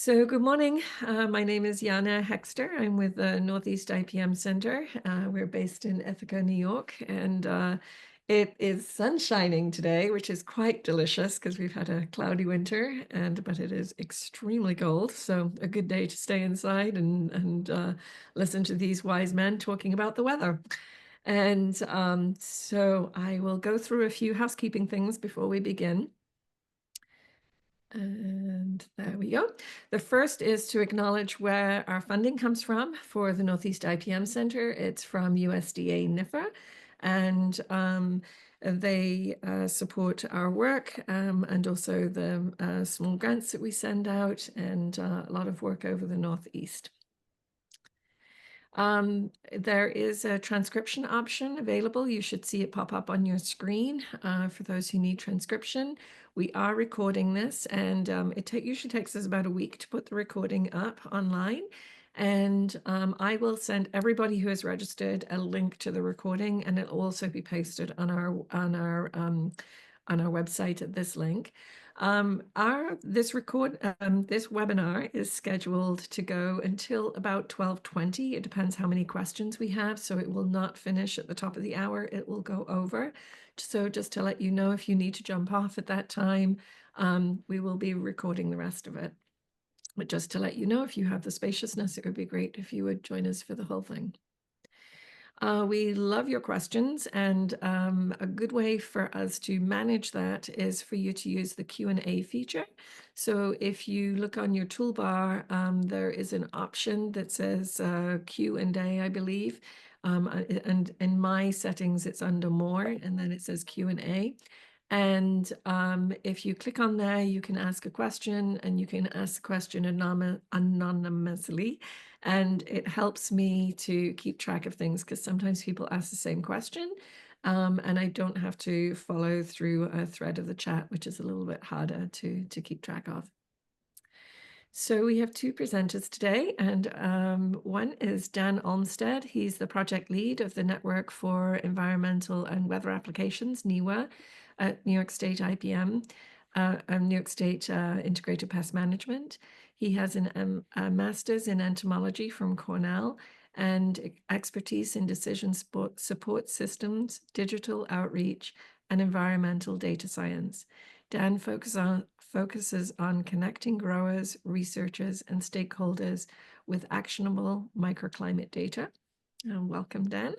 So good morning. My name is Jana Hexter. I'm with the Northeast IPM Center. We're based in Ithaca, New York, and it is sun shining today, which is quite delicious because we've had a cloudy winter, but it is extremely cold. So a good day to stay inside and listen to these wise men talking about the weather. And so I will go through a few housekeeping things before we begin. And there we go. The first is to acknowledge where our funding comes from for the Northeast IPM Center. It's from USDA NIFA, and they support our work and also the small grants that we send out and a lot of work over the Northeast. There is a transcription option available. You should see it pop up on your screen for those who need transcription. We are recording this, and it usually takes us about a week to put the recording up online. And I will send everybody who has registered a link to the recording, and it'll also be posted on our website at this link. This webinar is scheduled to go until about 12:20. It depends how many questions we have, so it will not finish at the top of the hour. It will go over. So just to let you know, if you need to jump off at that time, we will be recording the rest of it. But just to let you know, if you have the spaciousness, it would be great if you would join us for the whole thing. We love your questions, and a good way for us to manage that is for you to use the Q&A feature. So if you look on your toolbar, there is an option that says Q&A, I believe. And in my settings, it's under More, and then it says Q&A. And if you click on there, you can ask a question, and you can ask the question anonymously. And it helps me to keep track of things because sometimes people ask the same question, and I don't have to follow through a thread of the chat, which is a little bit harder to keep track of. So we have two presenters today, and one is Dan Olmsted. He's the project lead of the Network for Environmental and Weather Applications, NEWA, at New York State IPM, New York State Integrated Pest Management. He has a master's in entomology from Cornell and expertise in decision support systems, digital outreach, and environmental data science. Dan focuses on connecting growers, researchers, and stakeholders with actionable microclimate data. Welcome, Dan.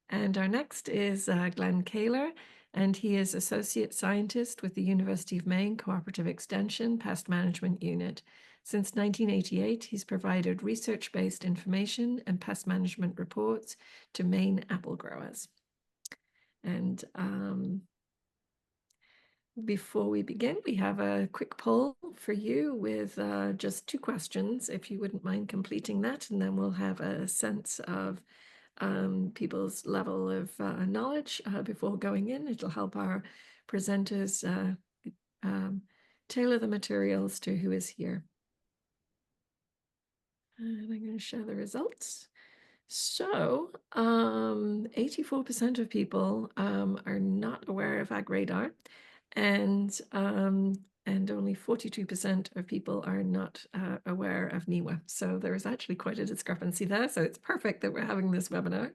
And our next is Glenn Kaler, and he is Associate Scientist with the University of Maine Cooperative Extension Pest Management Unit. Since 1988, he's provided research-based information and pest management reports to Maine apple growers. And before we begin, we have a quick poll for you with just two questions, if you wouldn't mind completing that, and then we'll have a sense of people's level of knowledge before going in. It'll help our presenters tailor the materials to who is here. And I'm going to share the results. So 84% of people are not aware of AgRadar, and only 42% of people are not aware of NEWA. So there is actually quite a discrepancy there. So it's perfect that we're having this webinar.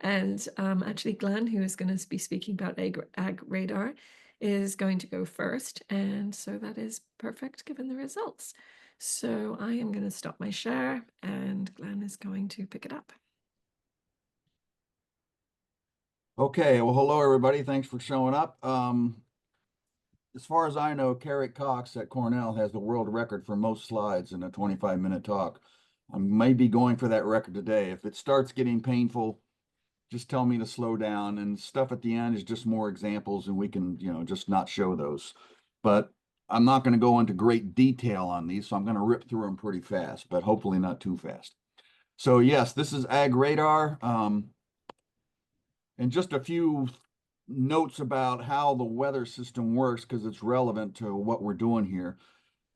And actually, Glenn, who is going to be speaking about AgRadar, is going to go first. And so that is perfect given the results. So I am going to stop my share, and Glenn is going to pick it up. Okay, well, hello, everybody. Thanks for showing up. As far as I know, Carrick Cox at Cornell has the world record for most slides in a 25-minute talk. I may be going for that record today. If it starts getting painful, just tell me to slow down, and stuff at the end is just more examples, and we can, just not show those. But I'm not going to go into great detail on these, so I'm going to rip through them pretty fast, but hopefully not too fast. So yes, this is AgRadar. And just a few notes about how the weather system works because it's relevant to what we're doing here.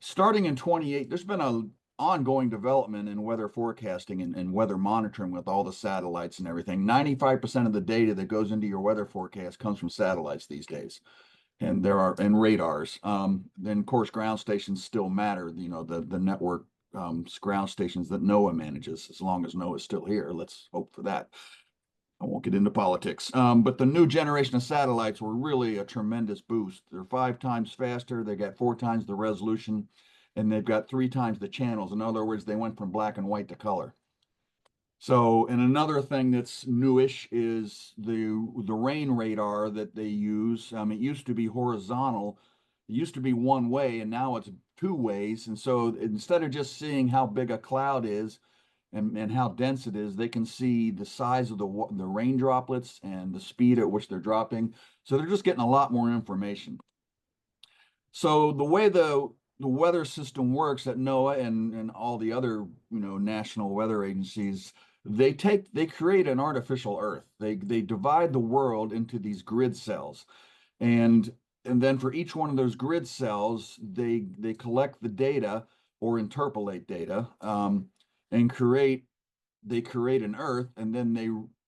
Starting in 28, there's been an ongoing development in weather forecasting and weather monitoring with all the satellites and everything. 95% of the data that goes into your weather forecast comes from satellites these days. and radars. Then of course ground stations still matter. You know, the network ground stations that NOAA manages. As long as NOAA is still here, let's hope for that. I won't get into politics. But the new generation of satellites were really a tremendous boost. They're 5 times faster. They got 4 times the resolution, and they've got 3 times the channels. In other words, they went from black and white to color. So, and another thing that's newish is the rain radar that they use. It used to be horizontal. It used to be one way, and now it's 2 ways. And so instead of just seeing how big a cloud is and how dense it is, they can see the size of the rain droplets and the speed at which they're dropping. So they're just getting a lot more information. So the way the weather system works at NOAA and all the other, you know, national weather agencies, they create an artificial Earth. They divide the world into these grid cells, and then for each one of those grid cells, they collect the data or interpolate data, and create an Earth, and then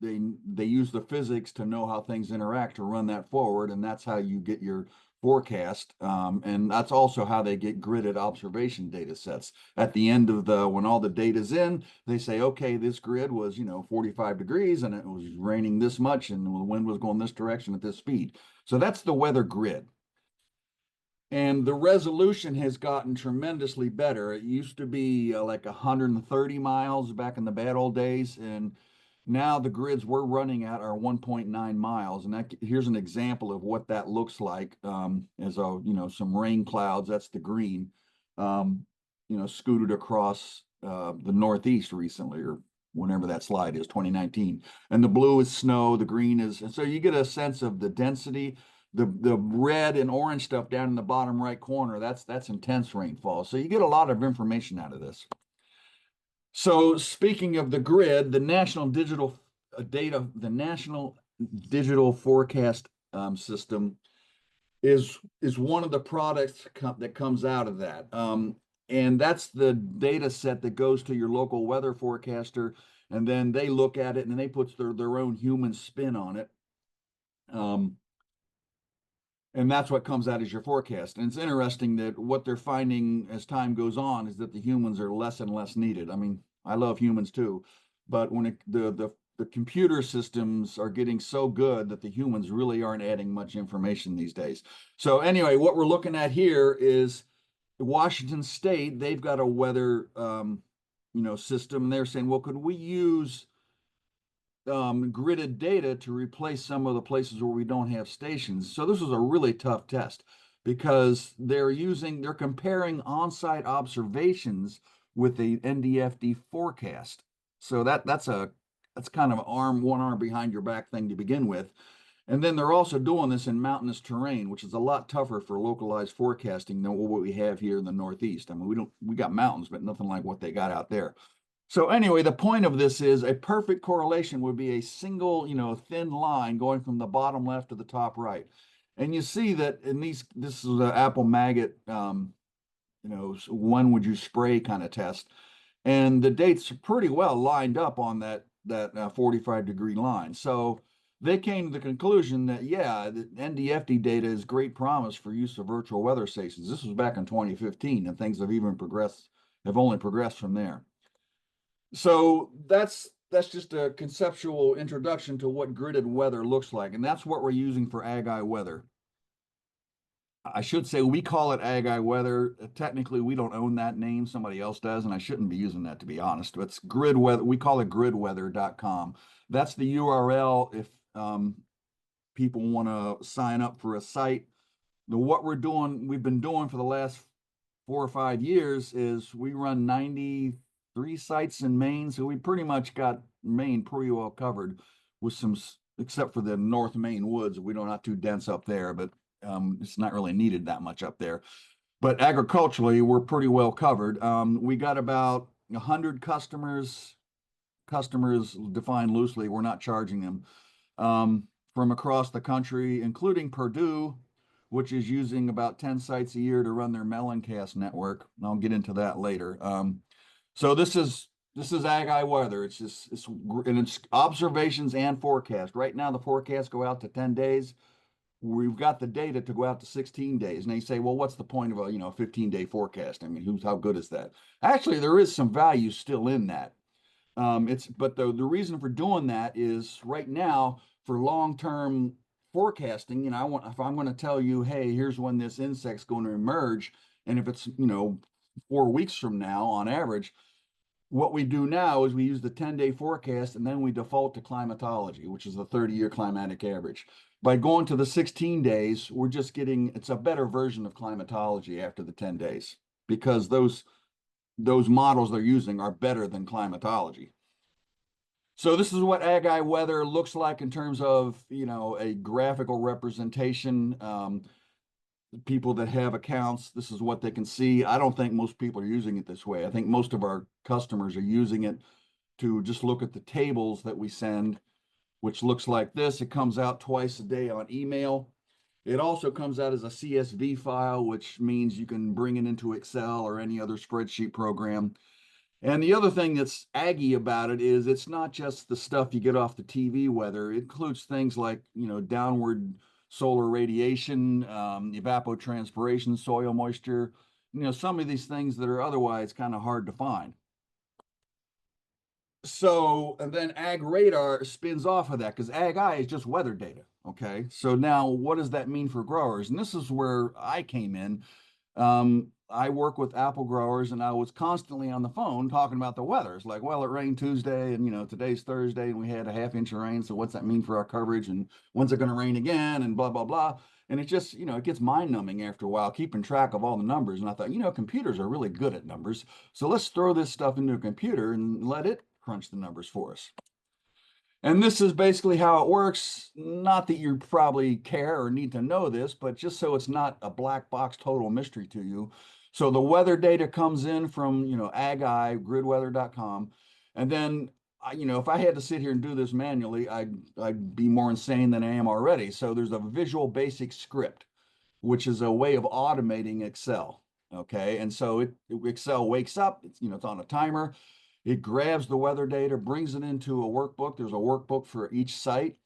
they use the physics to know how things interact to run that forward, and that's how you get your forecast. And that's also how they get gridded observation data sets. At the end of when all the data's in, they say, okay, this grid was, you know, 45 degrees and it was raining this much and the wind was going this direction at this speed. So that's the weather grid. And the resolution has gotten tremendously better. It used to be like 130 miles back in the bad old days, and now the grids we're running at are 1.9 miles. And here's an example of what that looks like. As some rain clouds, that's the green, scooted across the Northeast recently, or whenever that slide is, 2019. And the blue is snow, the green is, and so you get a sense of the density. The red and orange stuff down in the bottom right corner, that's intense rainfall. So you get a lot of information out of this. So speaking of the grid, the National Digital Forecast System is one of the products that comes out of that. And that's the data set that goes to your local weather forecaster, and then they look at it and they put their own human spin on it. And that's what comes out as your forecast. And it's interesting that what they're finding as time goes on is that the humans are less and less needed. I mean, I love humans too, but when the computer systems are getting so good that the humans really aren't adding much information these days. So anyway, what we're looking at here is Washington State. They've got a weather system. They're saying, well, could we use gridded data to replace some of the places where we don't have stations? So this was a really tough test because they're comparing on-site observations with the NDFD forecast. So that's kind of one arm behind your back thing to begin with. And then they're also doing this in mountainous terrain, which is a lot tougher for localized forecasting than what we have here in the Northeast. I mean, we got mountains, but nothing like what they got out there. So anyway, the point of this is a perfect correlation would be a single, thin line going from the bottom left to the top right. And you see that this is an Apple Maggot, when would you spray kind of test. And the dates are pretty well lined up on that 45-degree line. So they came to the conclusion that, yeah, the NDFD data is great promise for use of virtual weather stations. This was back in 2015, and things have only progressed from there. So that's just a conceptual introduction to what gridded weather looks like, and that's what we're using for Ag-Eye weather. I should say we call it Ag-Eye weather. Technically, we don't own that name; somebody else does, and I shouldn't be using that, to be honest. But it's grid weather. We call it gridweather.com. That's the URL if people want to sign up for a site. What we've been doing for the last 4 or 5 years is we run 93 sites in Maine, so we pretty much got Maine pretty well covered, with except for the North Maine woods. We don't have too dense up there, but it's not really needed that much up there. But agriculturally, we're pretty well covered. We got about 100 customers defined loosely. We're not charging them, from across the country, including Purdue, which is using about 10 sites a year to run their Meloncast network. And I'll get into that later. So this is Ag-Eye weather. It's observations and forecast. Right now, the forecasts go out to 10 days. we've got the data to go out to 16 days. And they say, well, what's the point of a 15-day forecast? I mean, how good is that? Actually, there is some value still in that. But the reason for doing that is right now for long-term forecasting, if I'm going to tell you, hey, here's when this insect's going to emerge, and if it's 4 weeks from now on average, what we do now is we use the 10-day forecast and then we default to climatology, which is the 30-year climatic average. By going to the 16 days, we're just it's a better version of climatology after the 10 days because those models they're using are better than climatology. So this is what Ag weather looks like in terms of, a graphical representation. People that have accounts, this is what they can see. I don't think most people are using it this way. I think most of our customers are using it to just look at the tables that we send, which looks like this. It comes out twice a day on email. It also comes out as a CSV file, which means you can bring it into Excel or any other spreadsheet program. And the other thing that's Aggie about it is it's not just the stuff you get off the TV weather. It includes things like, downward solar radiation, evapotranspiration, soil moisture, some of these things that are otherwise kind of hard to find. So, and then Ag Radar spins off of that because Ag Eye is just weather data. Okay. So now what does that mean for growers? And this is where I came in. I work with apple growers and I was constantly on the phone talking about the weather. It's like, well, it rained Tuesday and, today's Thursday and we had a half-inch of rain. So what's that mean for our coverage and when's it going to rain again and blah, blah, blah. And it just, it gets mind numbing after a while, keeping track of all the numbers. And I thought, computers are really good at numbers. So let's throw this stuff into a computer and let it crunch the numbers for us. And this is basically how it works. Not that you probably care or need to know this, but just so it's not a black box total mystery to you. So the weather data comes in from, AgEye, gridweather.com. And then, if I had to sit here and do this manually, I'd be more insane than I am already. So there's a Visual Basic script, which is a way of automating Excel. Okay. And so Excel wakes up, it's on a timer. It grabs the weather data, brings it into a workbook. There's a workbook for each site.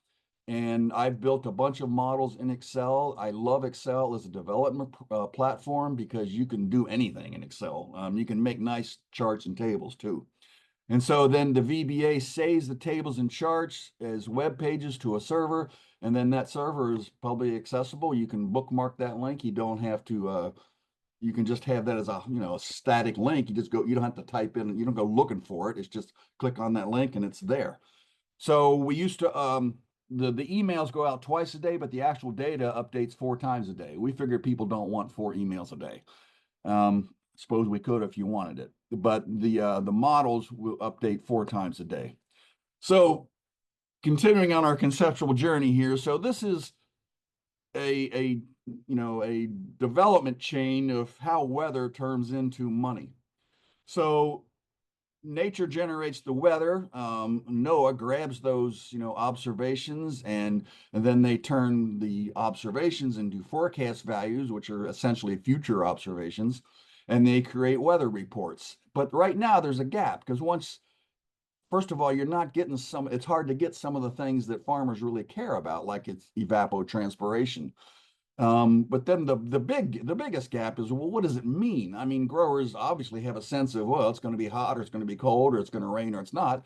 And I've built a bunch of models in Excel. I love Excel as a development platform because you can do anything in Excel. You can make nice charts and tables too. And so then the VBA saves the tables and charts as web pages to a server. And then that server is publicly accessible. You can bookmark that link. You don't have to you can just have that as a a static link. You don't have to type in, you don't go looking for it. It's just click on that link and it's there. So we used to the emails go out twice a day, but the actual data updates 4 times a day. We figured people don't want 4 emails a day. Suppose we could if you wanted it, but the models will update 4 times a day. So continuing on our conceptual journey here. So this is a development chain of how weather turns into money. So nature generates the weather. NOAA grabs those, observations, and then they turn the observations into forecast values, which are essentially future observations, and they create weather reports. But right now there's a gap because first of all, you're not getting it's hard to get some of the things that farmers really care about, like it's evapotranspiration. But then the biggest gap is, well, what does it mean? I mean, growers obviously have a sense of, well, it's going to be hot or it's going to be cold or it's going to rain or it's not.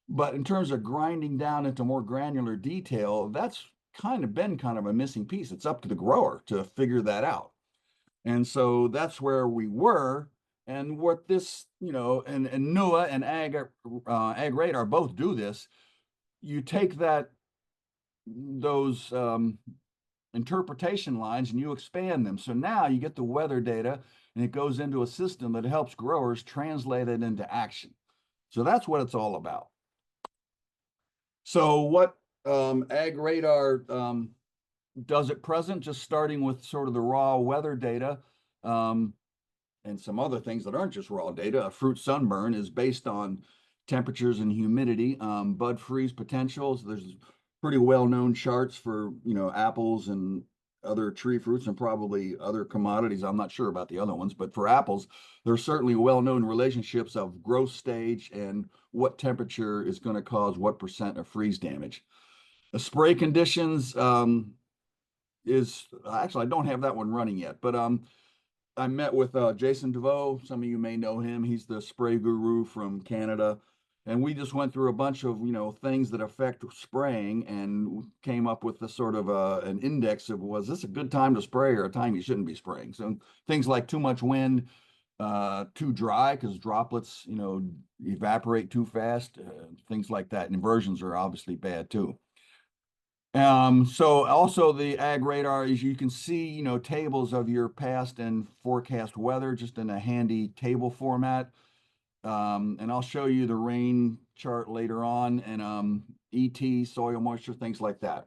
But in terms of grinding down into more granular detail, that's been kind of a missing piece. It's up to the grower to figure that out. And so that's where we were. And what this, and NOAA and Ag Radar both do this. You take those interpretation lines and you expand them. So now you get the weather data and it goes into a system that helps growers translate it into action. So that's what it's all about. So what Ag Radar does at present, just starting with sort of the raw weather data and some other things that aren't just raw data. A fruit sunburn is based on temperatures and humidity, bud freeze potentials. There's pretty well-known charts for, apples and other tree fruits and probably other commodities. I'm not sure about the other ones, but for apples, there's certainly well-known relationships of growth stage and what temperature is going to cause what % of freeze damage. The spray conditions, is actually, I don't have that one running yet, but I met with Jason DeVoe. Some of you may know him. He's the spray guru from Canada. And we just went through a bunch of, things that affect spraying and came up with a sort of an index of, was this a good time to spray or a time you shouldn't be spraying? So things like too much wind, too dry because droplets, evaporate too fast, things like that. And inversions are obviously bad too. So also the Ag Radar is you can see, tables of your past and forecast weather just in a handy table format. And I'll show you the rain chart later on and ET, soil moisture, things like that.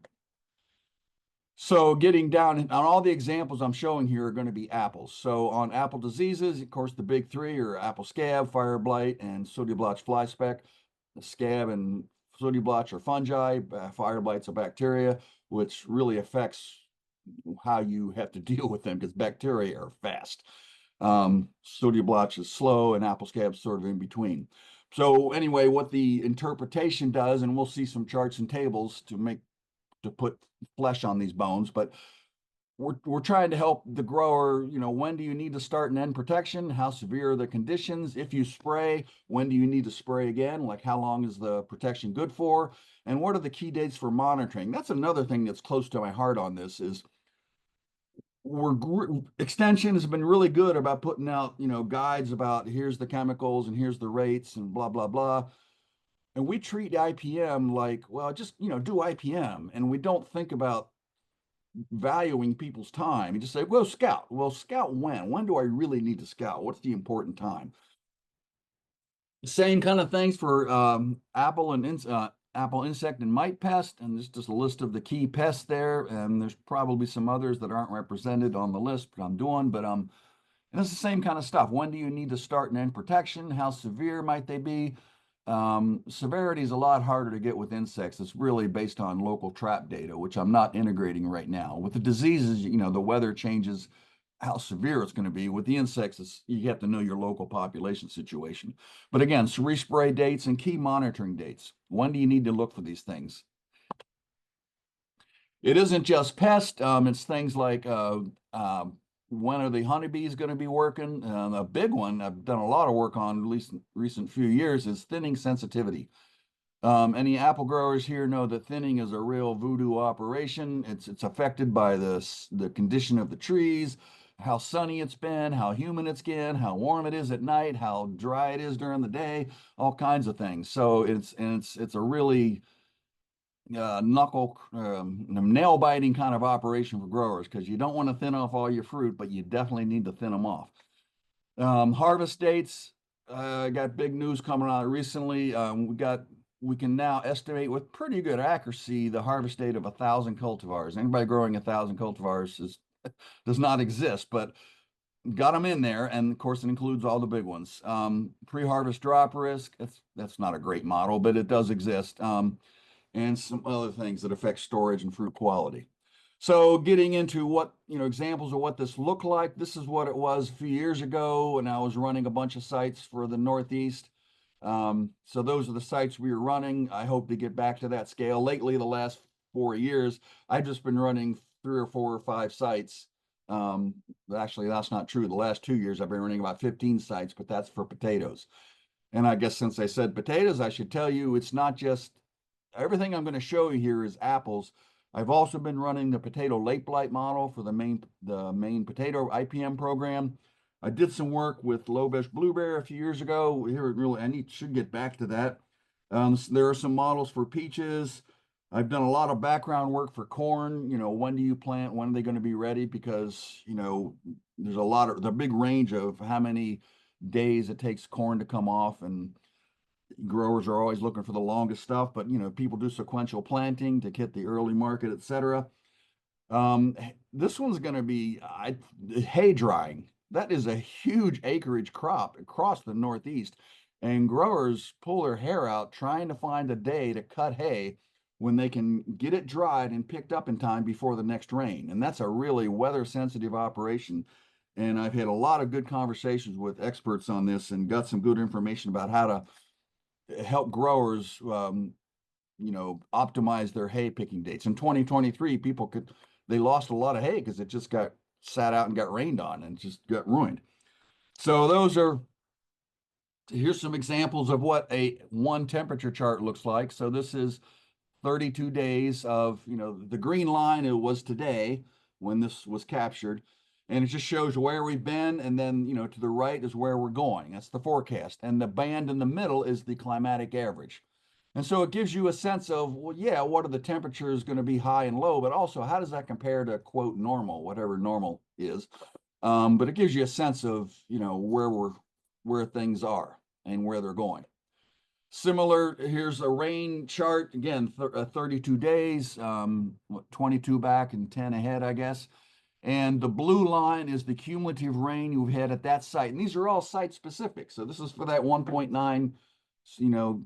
So getting down on all the examples I'm showing here are going to be apples. So on apple diseases, of course, the big three are apple scab, fire blight, and sooty blotch fly speck. The scab and sooty blotch are fungi, fire blight's a bacteria, which really affects how you have to deal with them because bacteria are fast. Sooty blotch is slow and apple scab's sort of in between. So anyway, what the interpretation does, and we'll see some charts and tables to put flesh on these bones, but we're trying to help the grower, when do you need to start and end protection? How severe are the conditions? If you spray, when do you need to spray again? Like how long is the protection good for? And what are the key dates for monitoring? That's another thing that's close to my heart on this is extension has been really good about putting out, guides about here's the chemicals and here's the rates and blah, blah, blah. And we treat IPM like, well, just, do IPM. And we don't think about valuing people's time. You just say, well, scout. Well, scout when? When do I really need to scout? What's the important time? Same kind of things for apple insect and mite pest, and just a list of the key pests there. And there's probably some others that aren't represented on the list, but I'm doing. But and it's the same kind of stuff. When do you need to start and end protection? How severe might they be? Severity is a lot harder to get with insects. It's really based on local trap data, which I'm not integrating right now. With the diseases, the weather changes how severe it's going to be. With the insects, you have to know your local population situation. But again, respray dates and key monitoring dates. When do you need to look for these things? It isn't just pest. It's things like when are the honeybees going to be working? A big one I've done a lot of work on, at least in recent few years, is thinning sensitivity. Any apple growers here know that thinning is a real voodoo operation. It's affected by the condition of the trees, how sunny it's been, how humid it's been, how warm it is at night, how dry it is during the day, all kinds of things. So it's a really nail biting kind of operation for growers because you don't want to thin off all your fruit, but you definitely need to thin them off. Harvest dates, got big news coming out recently. We can now estimate with pretty good accuracy the harvest date of 1,000 cultivars. Anybody growing 1,000 cultivars does not exist, but got them in there, and of course it includes all the big ones. Pre-harvest drop risk, that's not a great model, but it does exist. And some other things that affect storage and fruit quality. So getting into what, examples of what this looked like, this is what it was a few years ago when I was running a bunch of sites for the Northeast. So those are the sites we were running. I hope to get back to that scale. Lately, the last 4 years, I've just been running 3 or 4 or 5 sites. Actually, that's not true. The last 2 years, I've been running about 15 sites, but that's for potatoes. And I guess since I said potatoes, I should tell you it's not just everything I'm going to show you here is apples. I've also been running the potato late blight model for the main potato IPM program. I did some work with Lobesh Blueberry a few years ago. Should get back to that. There are some models for peaches. I've done a lot of background work for corn. When do you plant? When are they going to be ready? Because, there's the big range of how many days it takes corn to come off, and growers are always looking for the longest stuff, but people do sequential planting to hit the early market, etc. This one's going to be hay drying. That is a huge acreage crop across the Northeast, and growers pull their hair out trying to find a day to cut hay when they can get it dried and picked up in time before the next rain. And that's a really weather sensitive operation. And I've had a lot of good conversations with experts on this and got some good information about how to help growers optimize their hay picking dates. In 2023, people could they lost a lot of hay because it just got sat out and got rained on and just got ruined. So here's some examples of what a one temperature chart looks like. So this is 32 days of, the green line, it was today when this was captured. And it just shows where we've been. And then, to the right is where we're going. That's the forecast. And the band in the middle is the climatic average. And so it gives you a sense of, well, yeah, what are the temperatures going to be high and low, but also how does that compare to quote normal, whatever normal is. But it gives you a sense of, where things are and where they're going. Similar, here's a rain chart, again, 32 days, 22 back and 10 ahead, I guess. And the blue line is the cumulative rain you've had at that site. And these are all site specific. So this is for that 1.9,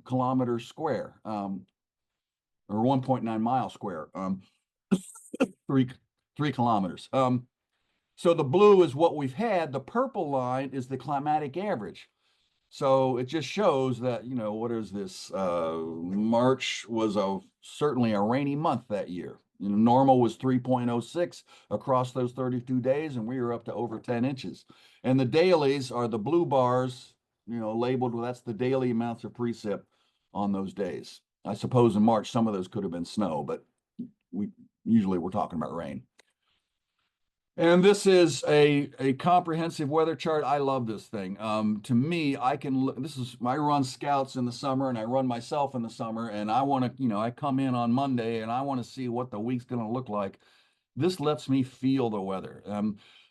kilometer square, or 1.9 mile square, 3 kilometers. So the blue is what we've had. The purple line is the climatic average. So it just shows that, what is this? March was certainly a rainy month that year. Normal was 3.06 across those 32 days, and we were up to over 10 inches. And the dailies are the blue bars, labeled, well, that's the daily amounts of precip on those days. I suppose in March, some of those could have been snow, but we're talking about rain. And this is a comprehensive weather chart. I love this thing. To me, I run scouts in the summer and I run myself in the summer, and I want to, I come in on Monday and I want to see what the week's going to look like. This lets me feel the weather.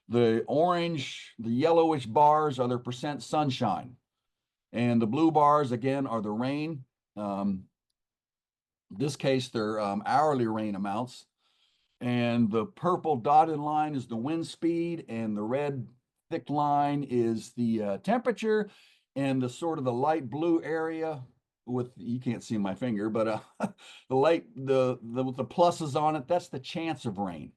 The orange, the yellowish bars are the percent sunshine, and the blue bars again are the rain. In this case, they're hourly rain amounts. And the purple dotted line is the wind speed, and the red thick line is the temperature, and the sort of the light blue area you can't see my finger, but the pluses on it, that's the chance of rain.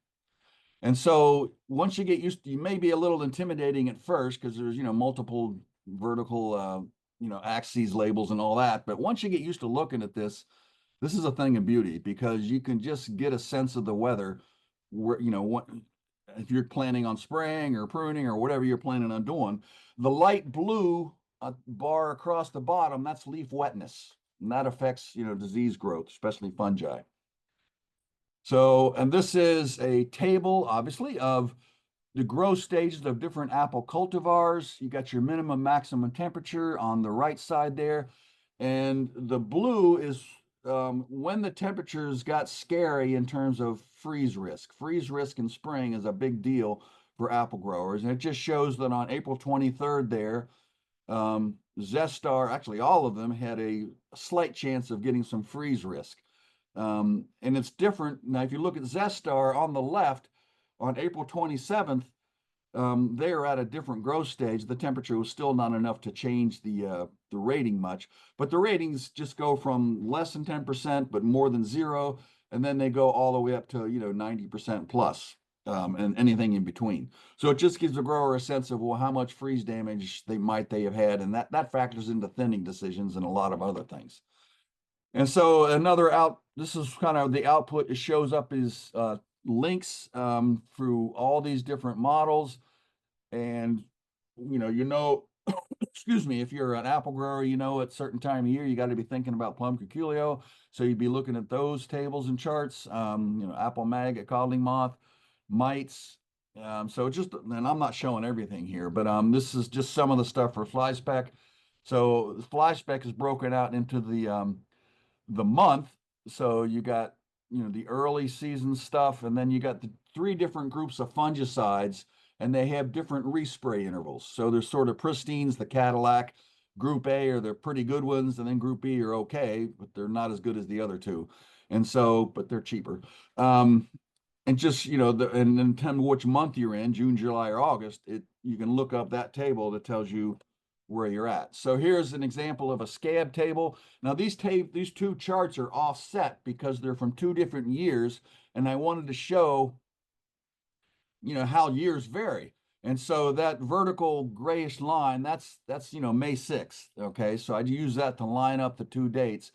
And so once you get used to, you may be a little intimidating at first because there's, multiple vertical, axes, labels and all that. But once you get used to looking at this is a thing of beauty because you can just get a sense of the weather where, what, if you're planning on spraying or pruning or whatever you're planning on doing. The light blue bar across the bottom, that's leaf wetness, and that affects, disease growth, especially fungi. So, and this is a table, obviously, of the growth stages of different apple cultivars. You got your minimum, maximum temperature on the right side there. And the blue is when the temperatures got scary in terms of freeze risk. Freeze risk in spring is a big deal for apple growers. And it just shows that on April 23rd there, Zestar, actually all of them, had a slight chance of getting some freeze risk. And it's different. Now, if you look at Zestar on the left, on April 27th, they are at a different growth stage. The temperature was still not enough to change the rating much, but the ratings just go from less than 10%, but more than 0, and then they go all the way up to 90% plus, and anything in between. So it just gives the grower a sense of, well, how much freeze damage they have had, and that factors into thinning decisions and a lot of other things. And so this is kind of the output. It shows up as links through all these different models. And, excuse me, if you're an apple grower, at certain time of year, you got to be thinking about plum curculio. So you'd be looking at those tables and charts, apple maggot, codling moth, mites. And I'm not showing everything here, but this is just some of the stuff for fly speck. So the fly speck is broken out into the month. So you got, the early season stuff, and then you got the 3 different groups of fungicides, and they have different respray intervals. So there's sort of pristines, the Cadillac. Group A are the pretty good ones, and then Group B are okay, but they're not as good as the other 2. And so, but they're cheaper. And just, and then tell me which month you're in, June, July, or August, you can look up that table that tells you where you're at. So here's an example of a scab table. Now these 2 charts are offset because they're from 2 different years, and I wanted to show how years vary. And so that vertical grayish line, that's May 6th. Okay, so I'd use that to line up the 2 dates.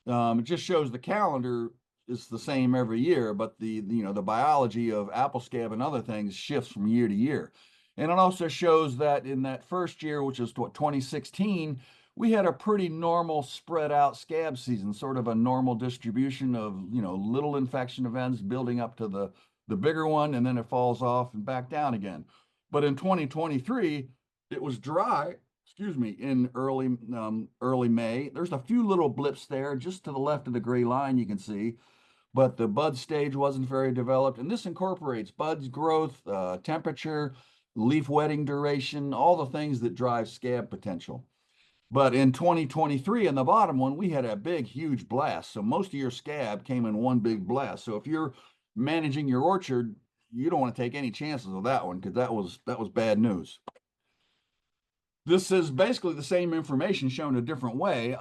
It just shows the calendar is the same every year, but the biology of apple scab and other things shifts from year to year. And it also shows that in that first year, which is 2016, we had a pretty normal spread out scab season, sort of a normal distribution of, little infection events building up to the bigger one, and then it falls off and back down again. But in 2023, it was dry, excuse me, in early May. There's a few little blips there just to the left of the gray line you can see, but the bud stage wasn't very developed. And this incorporates buds growth, temperature, leaf wetting duration, all the things that drive scab potential. But in 2023, in the bottom one, we had a big, huge blast. So most of your scab came in one big blast. So if you're managing your orchard, you don't want to take any chances of that one, because that was bad news. This is basically the same information shown a different way.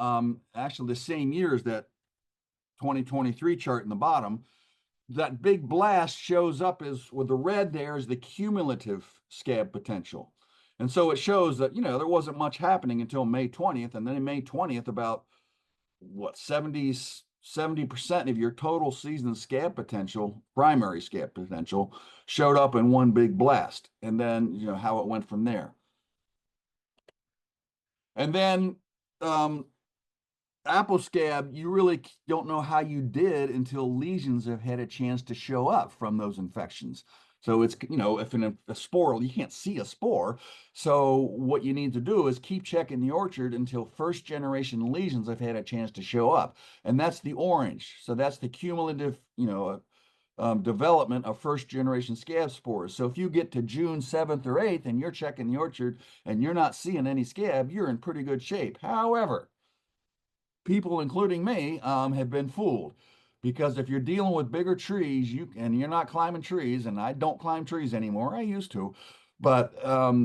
Actually, the same year as that 2023 chart in the bottom. That big blast shows up as with the red there is the cumulative scab potential. And so it shows that, there wasn't much happening until May 20th. And then in May 20th, about 70% of your total season scab potential, primary scab potential, showed up in one big blast. And then, how it went from there. And then apple scab, you really don't know how you did until lesions have had a chance to show up from those infections. So it's, if a spore, you can't see a spore. So what you need to do is keep checking the orchard until first generation lesions have had a chance to show up. And that's the orange. So that's the cumulative, development of first generation scab spores. So if you get to June 7th or 8th and you're checking the orchard and you're not seeing any scab, you're in pretty good shape. However, people, including me, have been fooled, because if you're dealing with bigger trees, and you're not climbing trees, and I don't climb trees anymore, I used to, but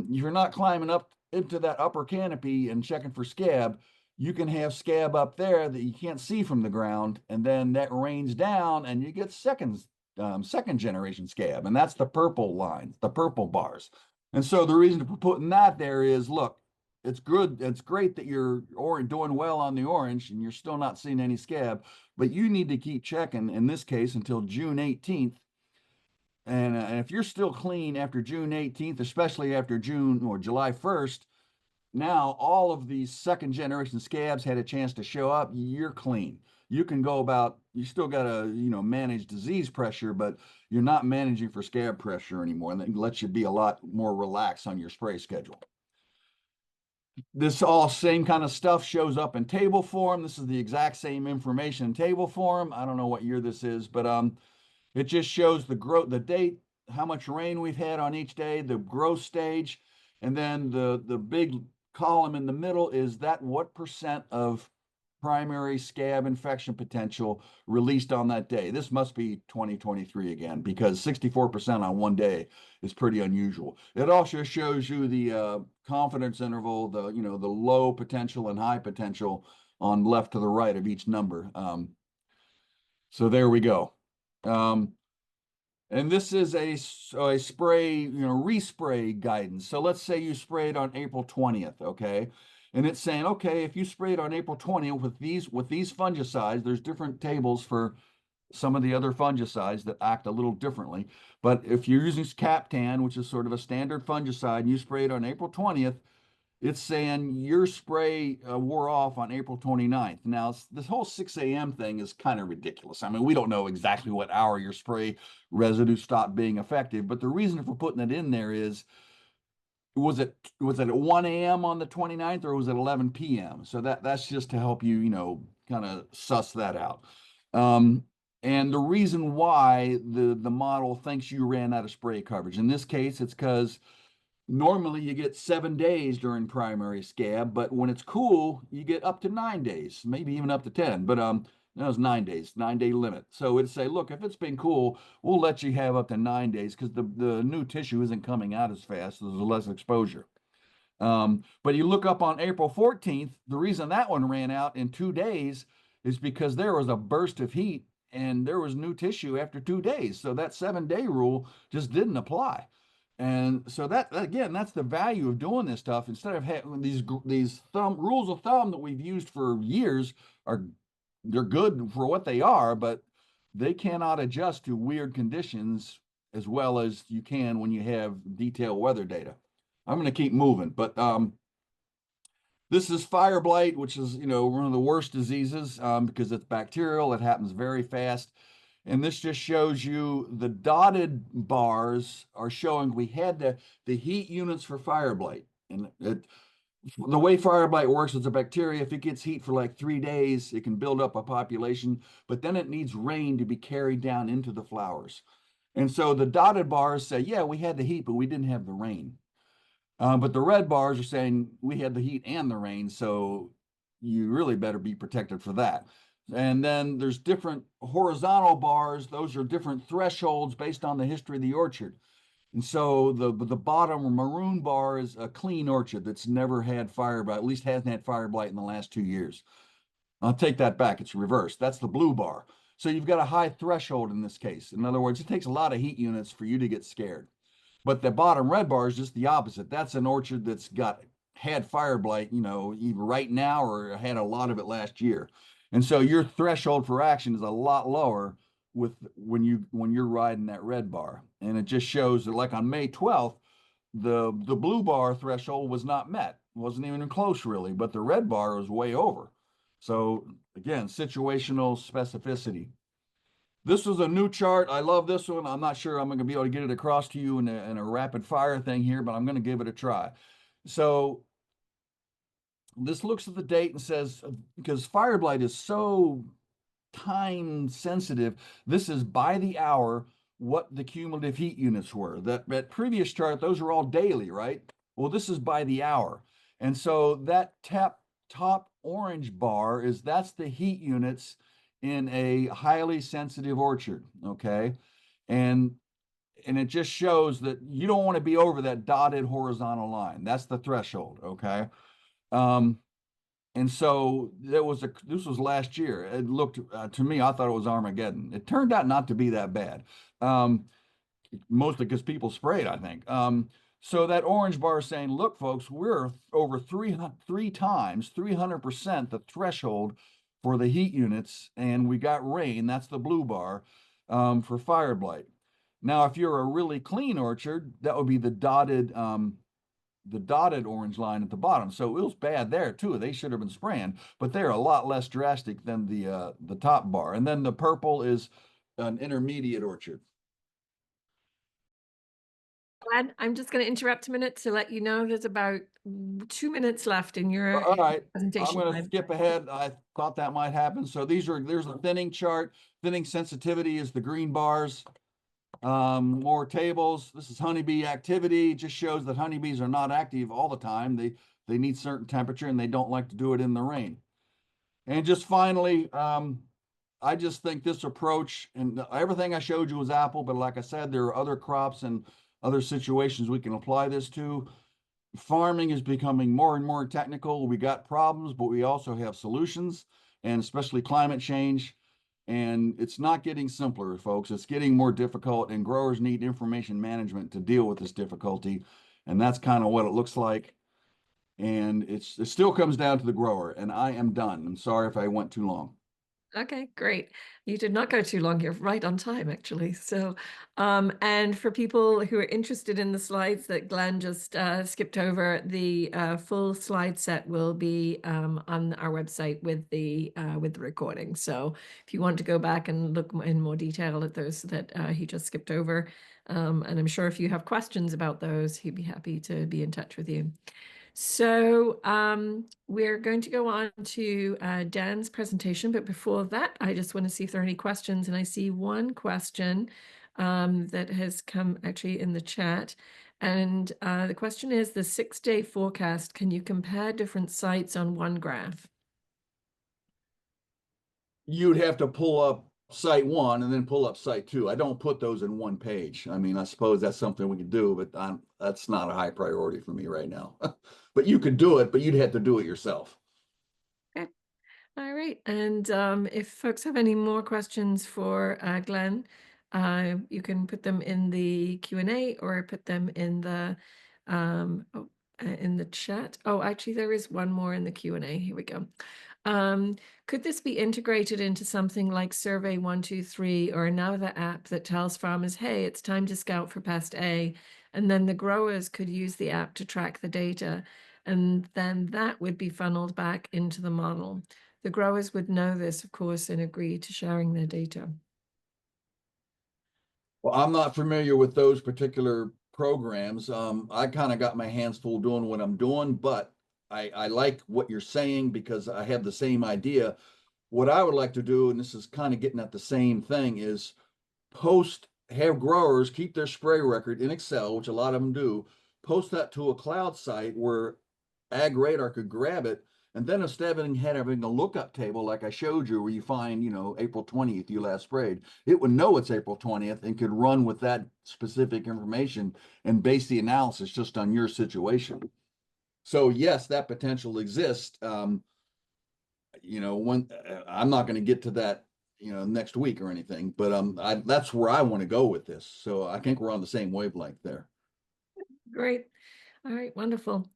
you're not climbing up into that upper canopy and checking for scab, you can have scab up there that you can't see from the ground, and then that rains down and you get second generation scab, and that's the purple lines, the purple bars. And so the reason for putting that there is, look, it's good. It's great that you're doing well on the orange and you're still not seeing any scab, but you need to keep checking, in this case, until June 18th. And if you're still clean after June 18th, especially after June or July 1st, now all of these second generation scabs had a chance to show up, you're clean. You can go about, you still got to, manage disease pressure, but you're not managing for scab pressure anymore. And that lets you be a lot more relaxed on your spray schedule. This all same kind of stuff shows up in table form. This is the exact same information in table form. I don't know what year this is, but it just shows the growth, the date, how much rain we've had on each day, the growth stage, and then the big column in the middle is that what percent of primary scab infection potential released on that day. This must be 2023 again, because 64% on one day is pretty unusual. It also shows you the confidence interval, the low potential and high potential on left to the right of each number. So there we go. And this is a spray, respray guidance. So let's say you sprayed on April 20th, okay? And it's saying, okay, if you sprayed on April 20th with these fungicides, there's different tables for some of the other fungicides that act a little differently. But if you're using Captan, which is sort of a standard fungicide, and you sprayed on April 20th, it's saying your spray wore off on April 29th. Now, this whole 6 a.m. thing is kind of ridiculous. I mean, we don't know exactly what hour your spray residue stopped being effective, but the reason for putting it in there is, was it at 1 a.m. on the 29th, or was it 11 p.m.? So that's just to help you, kind of suss that out. And the reason why the model thinks you ran out of spray coverage, in this case, it's because normally you get 7 days during primary scab, but when it's cool, you get up to 9 days, maybe even up to 10. But that was 9 days, 9-day limit. So it'd say, look, if it's been cool, we'll let you have up to 9 days, because the new tissue isn't coming out as fast, so there's less exposure. But you look up on April 14th, the reason that one ran out in 2 days is because there was a burst of heat and there was new tissue after 2 days. So that 7-day rule just didn't apply. And so that, again, that's the value of doing this stuff. Instead of having these rules of thumb that we've used for years, they're good for what they are, but they cannot adjust to weird conditions as well as you can when you have detailed weather data. I'm going to keep moving, but this is fire blight, which is, one of the worst diseases because it's bacterial. It happens very fast. And this just shows you the dotted bars are showing we had the heat units for fire blight. And the way fire blight works is a bacteria, if it gets heat for like 3 days, it can build up a population, but then it needs rain to be carried down into the flowers. And so the dotted bars say, yeah, we had the heat, but we didn't have the rain. But the red bars are saying we had the heat and the rain, so you really better be protected for that. And then there's different horizontal bars. Those are different thresholds based on the history of the orchard. And so the bottom maroon bar is a clean orchard that's never had fire blight, at least hasn't had fire blight in the last 2 years. I'll take that back. It's reversed. That's the blue bar. So you've got a high threshold in this case. In other words, it takes a lot of heat units for you to get scared. But the bottom red bar is just the opposite. That's an orchard that's had fire blight, either right now or had a lot of it last year. And so your threshold for action is a lot lower with when you're riding that red bar. And it just shows that like on May 12th, the blue bar threshold was not met. Wasn't even close really, but the red bar was way over. So again, situational specificity. This was a new chart. I love this one. I'm not sure I'm going to be able to get it across to you in a rapid fire thing here, but I'm going to give it a try. So this looks at the date and says, because fire blight is so time sensitive, this is by the hour what the cumulative heat units were. That previous chart, those are all daily, right? Well, this is by the hour. And so that top orange bar that's the heat units in a highly sensitive orchard, okay? And it just shows that you don't want to be over that dotted horizontal line. That's the threshold, okay? Um, and so this was last year. It looked to me, I thought it was Armageddon. It turned out not to be that bad, mostly because people sprayed, I think. So that orange bar is saying, look, folks, we're over three times, 300% the threshold for the heat units, and we got rain. That's the blue bar for fire blight. Now, if you're a really clean orchard, that would be the dotted orange line at the bottom. So it was bad there too. They should have been spraying, but they're a lot less drastic than the top bar. And then the purple is an intermediate orchard. Glenn, I'm just going to interrupt a minute to let you know there's about 2 minutes left in your All right, I'm presentation going to time. skip ahead. I thought that might happen. So there's a thinning chart. Thinning sensitivity is the green bars. More tables. This is honeybee activity. It just shows that honeybees are not active all the time. They need certain temperature and they don't like to do it in the rain. And just finally, I just think this approach, and everything I showed you was apple, but like I said, there are other crops and other situations we can apply this to. Farming is becoming more and more technical. We got problems, but we also have solutions, and especially climate change. And it's not getting simpler, folks. It's getting more difficult, and growers need information management to deal with this difficulty. And that's kind of what it looks like. And it still comes down to the grower. And I am done. I'm sorry if I went too long. Okay, great. You did not go too long. You're right on time, actually. So, and for people who are interested in the slides that Glenn just skipped over, the full slide set will be on our website with the recording. So, if you want to go back and look in more detail at those that he just skipped over, and I'm sure if you have questions about those, he'd be happy to be in touch with you. So we're going to go on to Dan's presentation, but before that, I just want to see if there are any questions. And I see one question that has come actually in the chat. And the question is the 6-day forecast. Can you compare different sites on one graph? You'd have to pull up site one and then pull up site two. I don't put those in one page. I mean, I suppose that's something we could do, but that's not a high priority for me right now. But you could do it, but you'd have to do it yourself. Okay. All right. And if folks have any more questions for Glenn, you can put them in the Q&A or put them in the chat. Oh, actually, there is one more in the Q&A. Here we go. Um, could this be integrated into something like Survey 123 or another app that tells farmers, hey, it's time to scout for pest A? And then the growers could use the app to track the data. And then that would be funneled back into the model. The growers would know this, of course, and agree to sharing their data. Well, I'm not familiar with those particular programs. I kind of got my hands full doing what I'm doing, but I like what you're saying because I have the same idea. What I would like to do, and this is kind of getting at the same thing, is have growers keep their spray record in Excel, which a lot of them do, post that to a cloud site where Ag Radar could grab it. And then instead of having a lookup table like I showed you, where you find, April 20th you last sprayed, it would know it's April 20th and could run with that specific information and base the analysis just on your situation. So yes, that potential exists. I'm not going to get to that, next week or anything, but that's where I want to go with this. So I think we're on the same wavelength there. Great. All right, wonderful.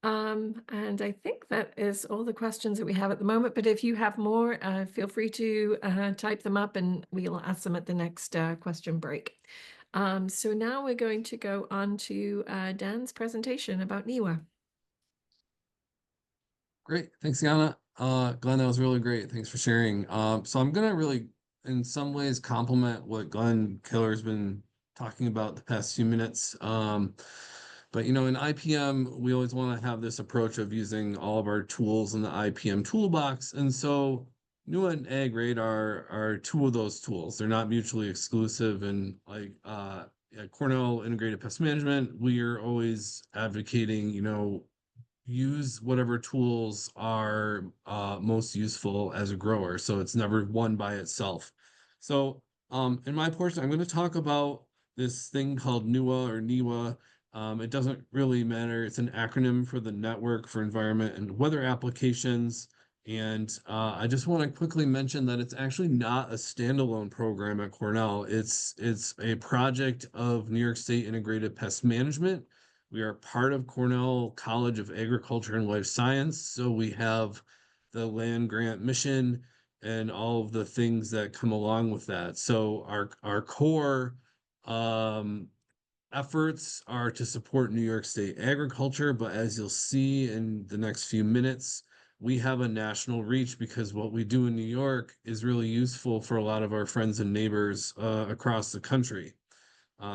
And I think that is all the questions that we have at the moment. But if you have more, feel free to type them up and we'll ask them at the next question break. So now we're going to go on to Dan's presentation about NIWA. Great. Thanks, Yana. Glenn, that was really great. Thanks for sharing. So I'm gonna really, in some ways, complement what Glenn Killer's been talking about the past few minutes. But in IPM, we always want to have this approach of using all of our tools in the IPM toolbox. And so NUA and Ag Radar are two of those tools. They're not mutually exclusive. And like at Cornell Integrated Pest Management, we are always advocating, use whatever tools are most useful as a grower. So it's never one by itself. So in my portion, I'm going to talk about this thing called NUA or NIWA. It doesn't really matter. It's an acronym for the Network for Environment and Weather Applications. And I just want to quickly mention that it's actually not a standalone program at Cornell. It's a project of New York State Integrated Pest Management. We are part of Cornell College of Agriculture and Life Science. So we have the land grant mission and all of the things that come along with that. So our core efforts are to support New York State agriculture, but as you'll see in the next few minutes, we have a national reach because what we do in New York is really useful for a lot of our friends and neighbors across the country.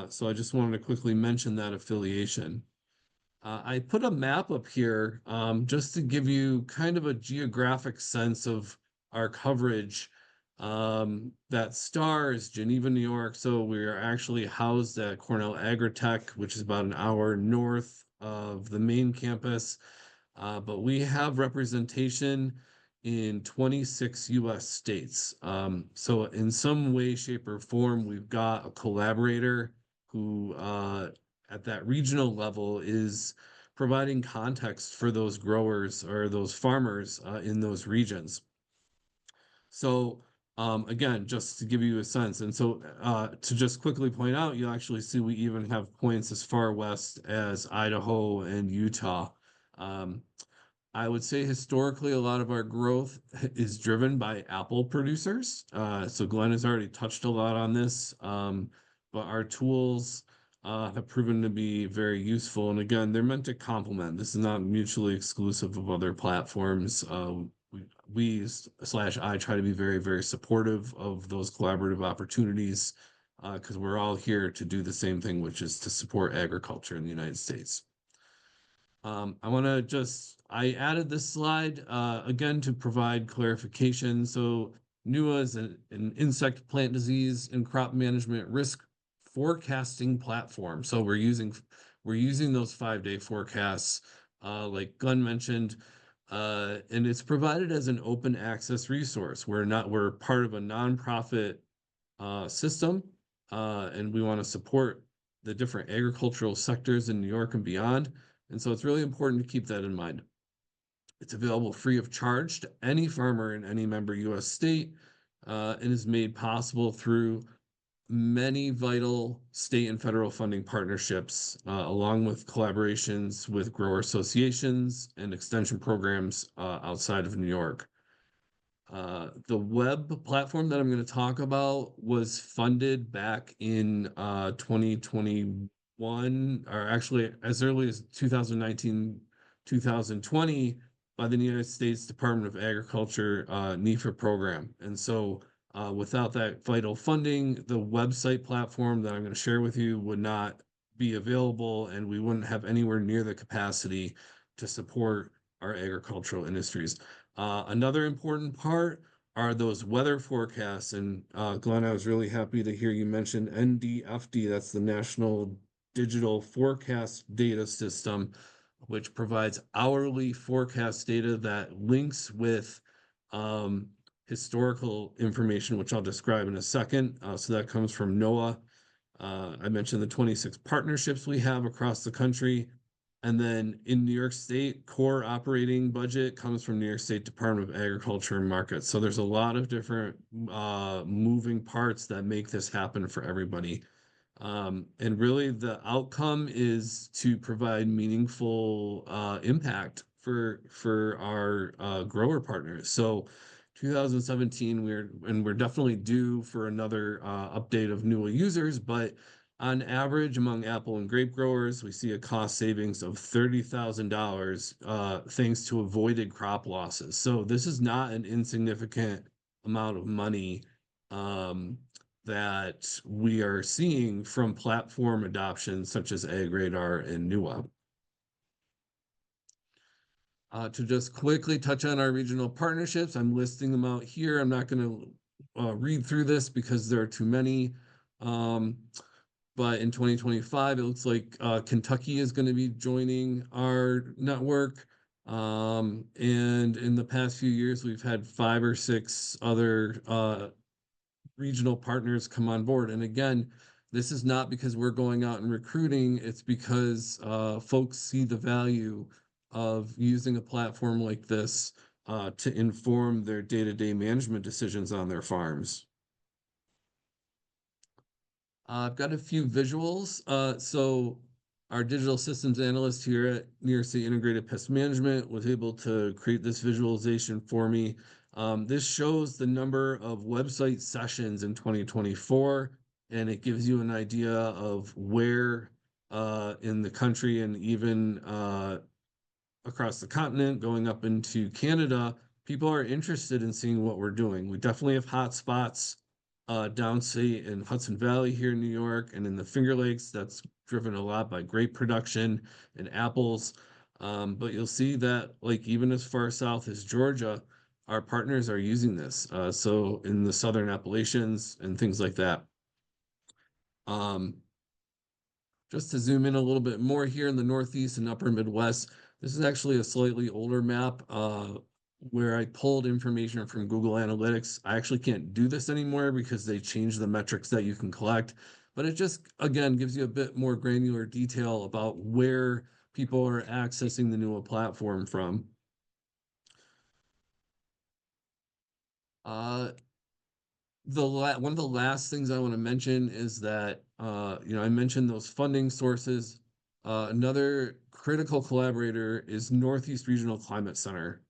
So I just wanted to quickly mention that affiliation. I put a map up here just to give you kind of a geographic sense of our coverage. That star is Geneva, New York. So we are actually housed at Cornell Agritech, which is about an hour north of the main campus. But we have representation in 26 US states. So in some way, shape, or form, we've got a collaborator who at that regional level is providing context for those growers or those farmers in those regions. So again, just to give you a sense, and so to just quickly point out, you actually see we even have points as far west as Idaho and Utah. I would say historically, a lot of our growth is driven by apple producers. So Glenn has already touched a lot on this, but our tools have proven to be very useful. And again, they're meant to complement. This is not mutually exclusive of other platforms. I try to be very, very supportive of those collaborative opportunities because we're all here to do the same thing, which is to support agriculture in the United States. I added this slide again to provide clarification. So NUA is an insect plant disease and crop management risk forecasting platform. So we're using those 5-day forecasts, like Glenn mentioned, and it's provided as an open access resource. We're part of a nonprofit system, and we want to support the different agricultural sectors in New York and beyond. And so it's really important to keep that in mind. It's available free of charge to any farmer in any member U.S. state and is made possible through many vital state and federal funding partnerships, along with collaborations with grower associations and extension programs outside of New York. The web platform that I'm going to talk about was funded back in 2021, or actually as early as 2019, 2020 by the United States Department of Agriculture NIFA program. And so without that vital funding, the website platform that I'm going to share with you would not be available, and we wouldn't have anywhere near the capacity to support our agricultural industries. Another important part are those weather forecasts. And Glenn, I was really happy to hear you mention NDFD. That's the National Digital Forecast Data System, which provides hourly forecast data that links with historical information, which I'll describe in a second. So that comes from NOAA. I mentioned the 26 partnerships we have across the country. And then in New York State, core operating budget comes from New York State Department of Agriculture and Markets. So there's a lot of different moving parts that make this happen for everybody. And really the outcome is to provide meaningful impact for our grower partners. So 2017, we're definitely due for another update of NUA users, but on average, among apple and grape growers, we see a cost savings of $30,000 thanks to avoided crop losses. So this is not an insignificant amount of money that we are seeing from platform adoption such as AgRadar and NUA. To just quickly touch on our regional partnerships, I'm listing them out here. I'm not going to read through this because there are too many. But in 2025, it looks like Kentucky is going to be joining our network. And in the past few years, we've had 5 or 6 other regional partners come on board. And again, this is not because we're going out and recruiting. It's because folks see the value of using a platform like this to inform their day-to-day management decisions on their farms. I've got a few visuals. So our digital systems analyst here at New York State Integrated Pest Management was able to create this visualization for me. This shows the number of website sessions in 2024, and it gives you an idea of where in the country and even across the continent, going up into Canada, people are interested in seeing what we're doing. We definitely have hot spots downstate in Hudson Valley here in New York and in the Finger Lakes. That's driven a lot by grape production and apples. But you'll see that like even as far south as Georgia, our partners are using this. So in the Southern Appalachians and things like that. Just to zoom in a little bit more here in the Northeast and Upper Midwest, this is actually a slightly older map where I pulled information from Google Analytics. I actually can't do this anymore because they changed the metrics that you can collect, but it just, again, gives you a bit more granular detail about where people are accessing the NUA platform from. One of the last things I want to mention is that, I mentioned those funding sources. Another critical collaborator is Northeast Regional Climate Center.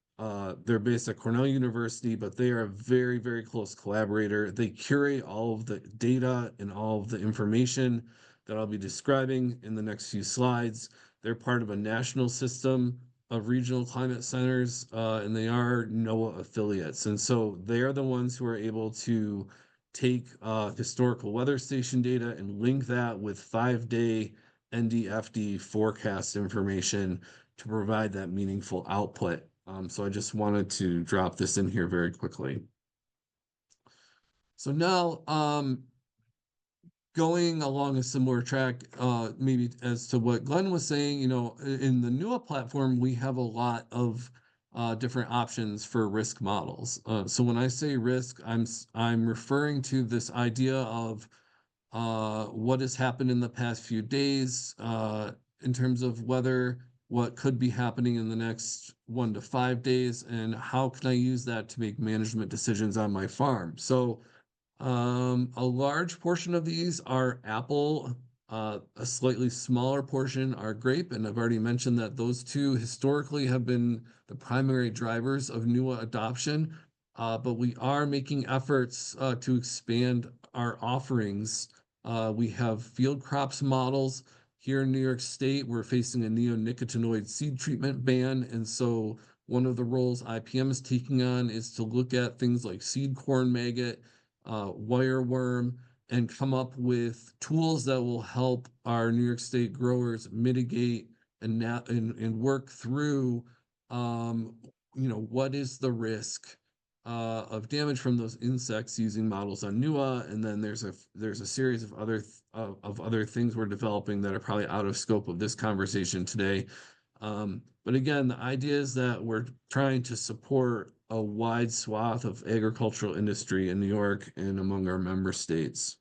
They're based at Cornell University, but they are a very, very close collaborator. They curate all of the data and all of the information that I'll be describing in the next few slides. They're part of a national system of regional climate centers, and they are NOAA affiliates. And so they are the ones who are able to take historical weather station data and link that with 5-day NDFD forecast information to provide that meaningful output. So I just wanted to drop this in here very quickly. So now, going along a similar track, maybe as to what Glenn was saying, in the NUA platform, we have a lot of different options for risk models. So when I say risk, I'm referring to this idea of what has happened in the past few days in terms of weather, what could be happening in the next 1 to 5 days, and how can I use that to make management decisions on my farm. So a large portion of these are apple, a slightly smaller portion are grape, and I've already mentioned that those two historically have been the primary drivers of NUA adoption. But we are making efforts to expand our offerings. We have field crops models here in New York State. We're facing a neonicotinoid seed treatment ban, and so one of the roles IPM is taking on is to look at things like seed corn maggot, wireworm, and come up with tools that will help our New York State growers mitigate and work through, what is the risk of damage from those insects using models on NUA, and then there's a series of other things we're developing that are probably out of scope of this conversation today. But again, the idea is that we're trying to support a wide swath of agricultural industry in New York and among our member states.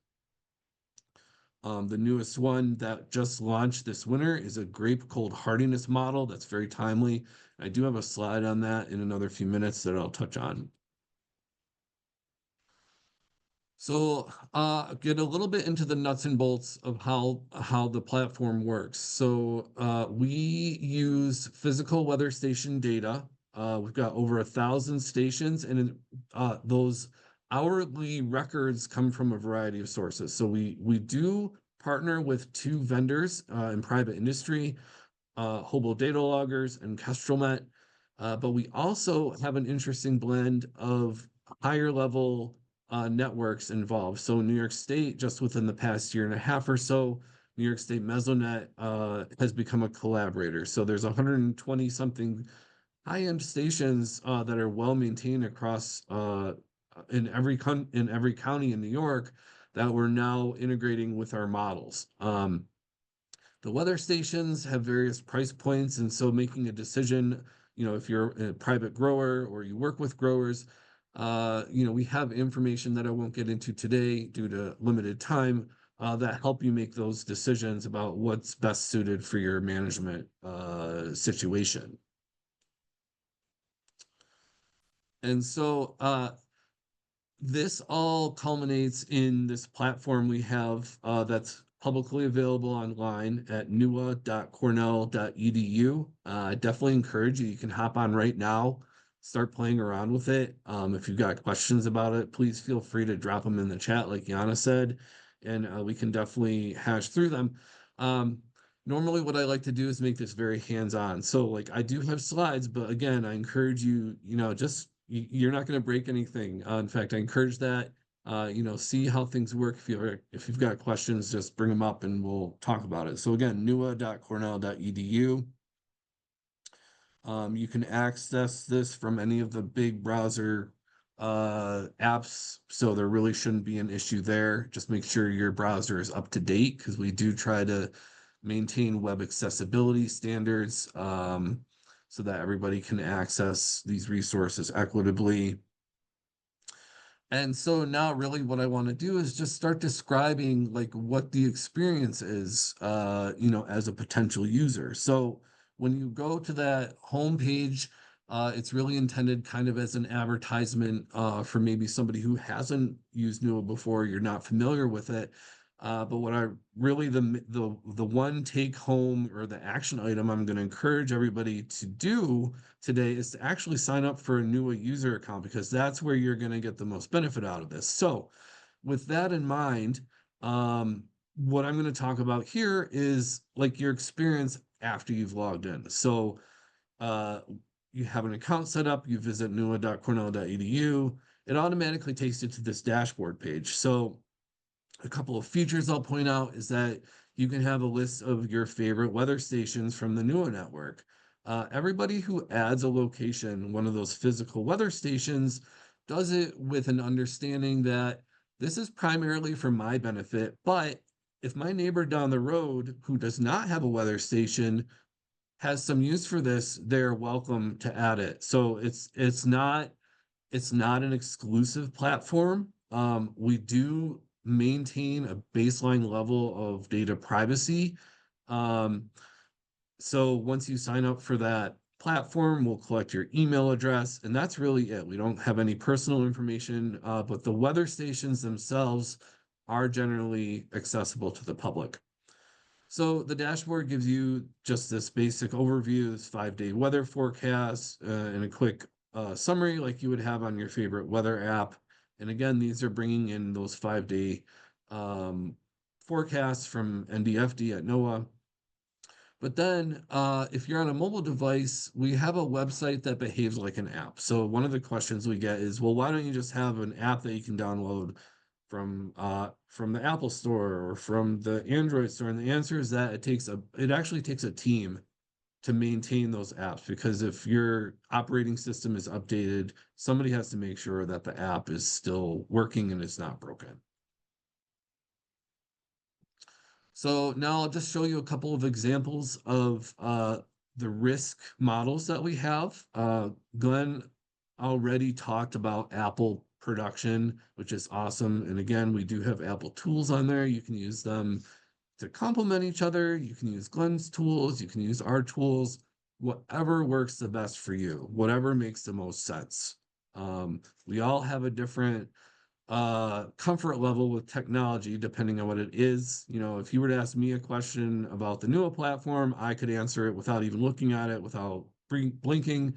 The newest one that just launched this winter is a grape cold hardiness model that's very timely. I do have a slide on that in another few minutes that I'll touch on. So get a little bit into the nuts and bolts of how the platform works. So we use physical weather station data. We've got over 1,000 stations, and those hourly records come from a variety of sources. So we do partner with 2 vendors in private industry, Hobo Data Loggers and Kestrelmet, but we also have an interesting blend of higher level networks involved. So New York State, just within the past year and a half or so, New York State Mesonet has become a collaborator. So there's 120 something high-end stations that are well maintained across in every county in New York that we're now integrating with our models. The weather stations have various price points, and so making a decision, if you're a private grower or you work with growers, we have information that I won't get into today due to limited time that help you make those decisions about what's best suited for your management situation. And so this all culminates in this platform we have that's publicly available online at nua.cornell.edu. I definitely encourage you. You can hop on right now, start playing around with it. If you've got questions about it, please feel free to drop them in the chat, like Yana said, and we can definitely hash through them. Normally what I like to do is make this very hands-on. So like I do have slides, but again, I encourage you, you're not going to break anything. In fact, I encourage that. See how things work. If you've got questions, just bring them up and we'll talk about it. So again, nua.cornell.edu. You can access this from any of the big browser apps, so there really shouldn't be an issue there. Just make sure your browser is up to date, because we do try to maintain web accessibility standards so that everybody can access these resources equitably. And so now really what I want to do is just start describing like what the experience is, as a potential user. So when you go to that homepage, it's really intended kind of as an advertisement for maybe somebody who hasn't used NUA before, you're not familiar with it. But what I really, the one take home or the action item I'm going to encourage everybody to do today is to actually sign up for a NUA user account, because that's where you're going to get the most benefit out of this. So with that in mind, what I'm going to talk about here is like your experience after you've logged in. So you have an account set up, you visit nua.cornell.edu, it automatically takes you to this dashboard page. So a couple of features I'll point out is that you can have a list of your favorite weather stations from the NUA network. Everybody who adds a location, one of those physical weather stations, does it with an understanding that this is primarily for my benefit, but if my neighbor down the road who does not have a weather station has some use for this, they're welcome to add it. So it's not an exclusive platform. We do maintain a baseline level of data privacy. So once you sign up for that platform, we'll collect your email address, and that's really it. We don't have any personal information, but the weather stations themselves are generally accessible to the public. So the dashboard gives you just this basic overview, this 5-day weather forecast, and a quick summary like you would have on your favorite weather app. And again, these are bringing in those 5-day forecasts from NDFD at NOAA. But then if you're on a mobile device, we have a website that behaves like an app. So one of the questions we get is, well, why don't you just have an app that you can download from the Apple Store or from the Android store? And the answer is that it actually takes a team to maintain those apps, because if your operating system is updated, somebody has to make sure that the app is still working and it's not broken. So now I'll just show you a couple of examples of the risk models that we have. Glenn already talked about Apple production, which is awesome. And again, we do have Apple tools on there. You can use them to complement each other. You can use Glenn's tools. You can use our tools, whatever works the best for you, whatever makes the most sense. We all have a different comfort level with technology depending on what it is. You know, if you were to ask me a question about the NUA platform, I could answer it without even looking at it, without blinking.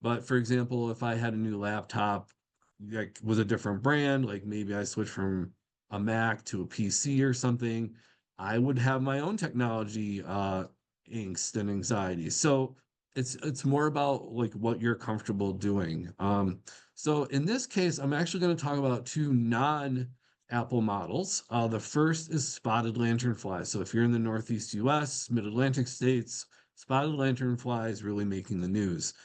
But for example, if I had a new laptop, like was a different brand, like maybe I switched from a Mac to a PC or something, I would have my own technology angst and anxiety. So it's more about like what you're comfortable doing. So in this case, I'm actually going to talk about two non-Apple models. The first is spotted lanternfly. So if you're in the Northeast US, Mid-Atlantic states, spotted lanternfly is really making the news.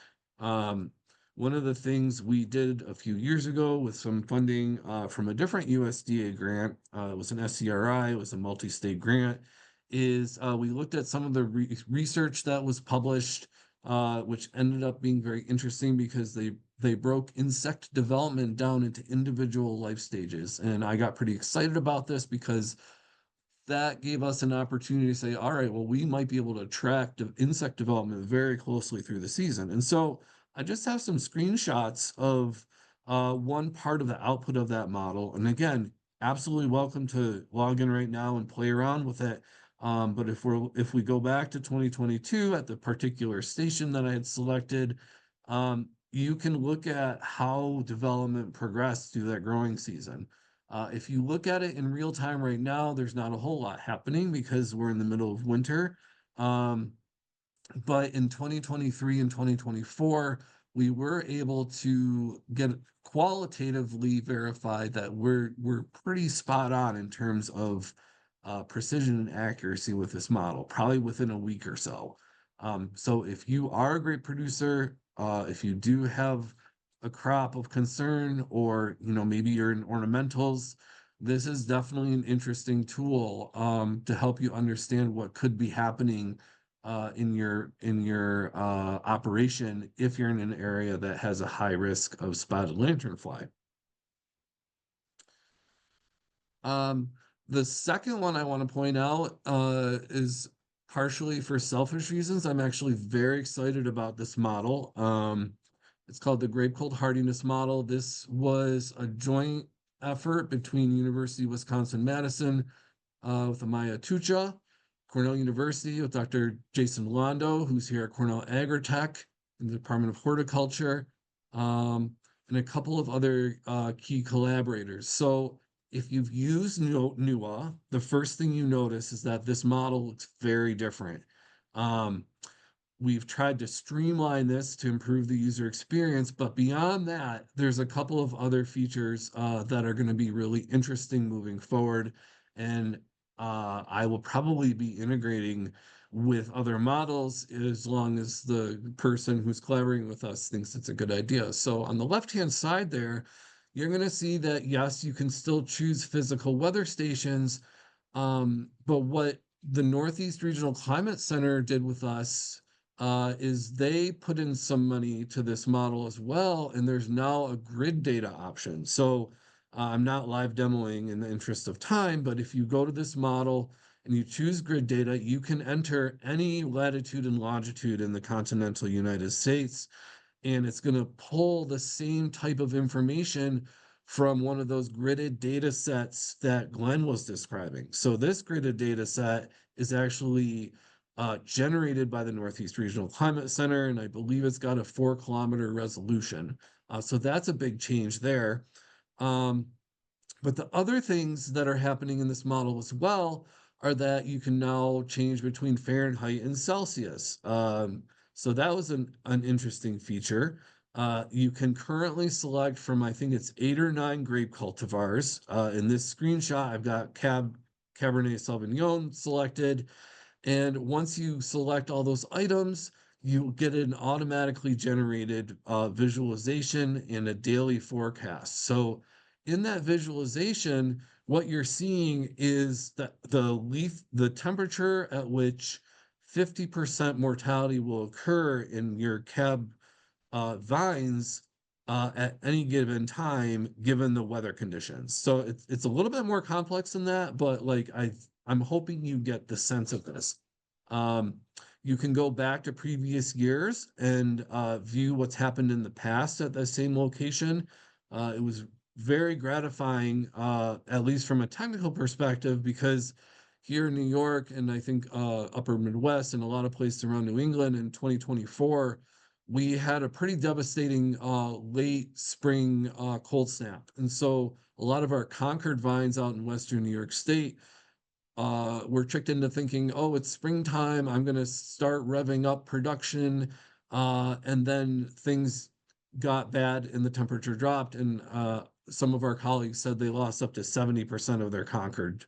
One of the things we did a few years ago with some funding from a different USDA grant, it was an SCRI, it was a multi-state grant, is we looked at some of the research that was published, which ended up being very interesting because they broke insect development down into individual life stages. And I got pretty excited about this because that gave us an opportunity to say, all right, well, we might be able to track insect development very closely through the season. And so I just have some screenshots of one part of the output of that model. And again, absolutely welcome to log in right now and play around with it. But if we go back to 2022 at the particular station that I had selected, you can look at how development progressed through that growing season. If you look at it in real time right now, there's not a whole lot happening because we're in the middle of winter. But in 2023 and 2024, we were able to get qualitatively verified that we're pretty spot on in terms of precision and accuracy with this model, probably within a week or so. So if you are a great producer, if you do have a crop of concern, or maybe you're in ornamentals, this is definitely an interesting tool to help you understand what could be happening in your operation if you're in an area that has a high risk of spotted lanternfly. The second one I want to point out is partially for selfish reasons. I'm actually very excited about this model. It's called the grape cold hardiness model. This was a joint effort between University of Wisconsin-Madison with Amaya Tucha, Cornell University with Dr. Jason Londo, who's here at Cornell Agritech in the Department of Horticulture, and a couple of other key collaborators. So if you've used NUA, the first thing you notice is that this model looks very different. We've tried to streamline this to improve the user experience, but beyond that, there's a couple of other features that are going to be really interesting moving forward. And I will probably be integrating with other models as long as the person who's collaborating with us thinks it's a good idea. So on the left-hand side there, you're going to see that, yes, you can still choose physical weather stations, but what the Northeast Regional Climate Center did with us is they put in some money to this model as well, and there's now a grid data option. So I'm not live demoing in the interest of time, but if you go to this model and you choose grid data, you can enter any latitude and longitude in the continental United States, and it's going to pull the same type of information from one of those gridded data sets that Glenn was describing. So this gridded data set is actually generated by the Northeast Regional Climate Center, and I believe it's got a 4 kilometer resolution. So that's a big change there. But the other things that are happening in this model as well are that you can now change between Fahrenheit and Celsius. So that was an interesting feature. You can currently select from, I think it's 8 or 9 grape cultivars. In this screenshot, I've got Cabernet Sauvignon selected. And once you select all those items, you get an automatically generated visualization and a daily forecast. So in that visualization, what you're seeing is that the temperature at which 50% mortality will occur in your cab vines at any given time, given the weather conditions. So it's a little bit more complex than that, but like I'm hoping you get the sense of this. You can go back to previous years and view what's happened in the past at the same location. It was very gratifying, at least from a technical perspective, because here in New York and I think upper Midwest and a lot of places around New England in 2024, we had a pretty devastating late spring cold snap. And so a lot of our Concord vines out in Western New York State were tricked into thinking, oh, it's springtime, I'm going to start revving up production. And then things got bad and the temperature dropped. And some of our colleagues said they lost up to 70% of their Concord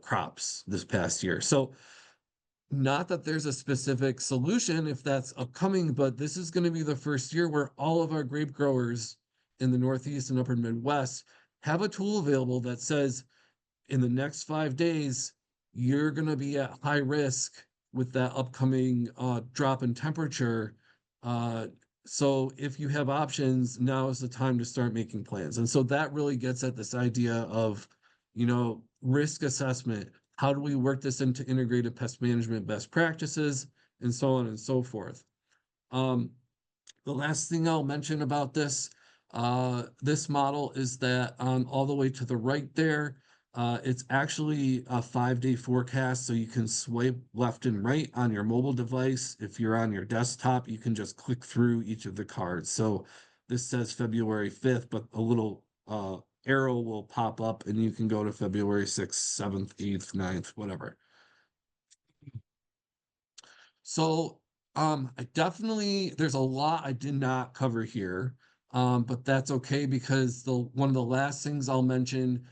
crops this past year. So not that there's a specific solution if that's upcoming, but this is going to be the first year where all of our grape growers in the Northeast and Upper Midwest have a tool available that says, in the next 5 days, you're going to be at high risk with that upcoming drop in temperature. So if you have options, now is the time to start making plans. And so that really gets at this idea of, risk assessment. How do we work this into integrated pest management best practices, and so on and so forth. The last thing I'll mention about this model is that all the way to the right there, it's actually a 5-day forecast, so you can swipe left and right on your mobile device. If you're on your desktop, you can just click through each of the cards. So this says February 5th, but a little arrow will pop up and you can go to February 6th, 7th, 8th, 9th, whatever. So there's a lot I did not cover here, but that's okay because one of the last things I'll mention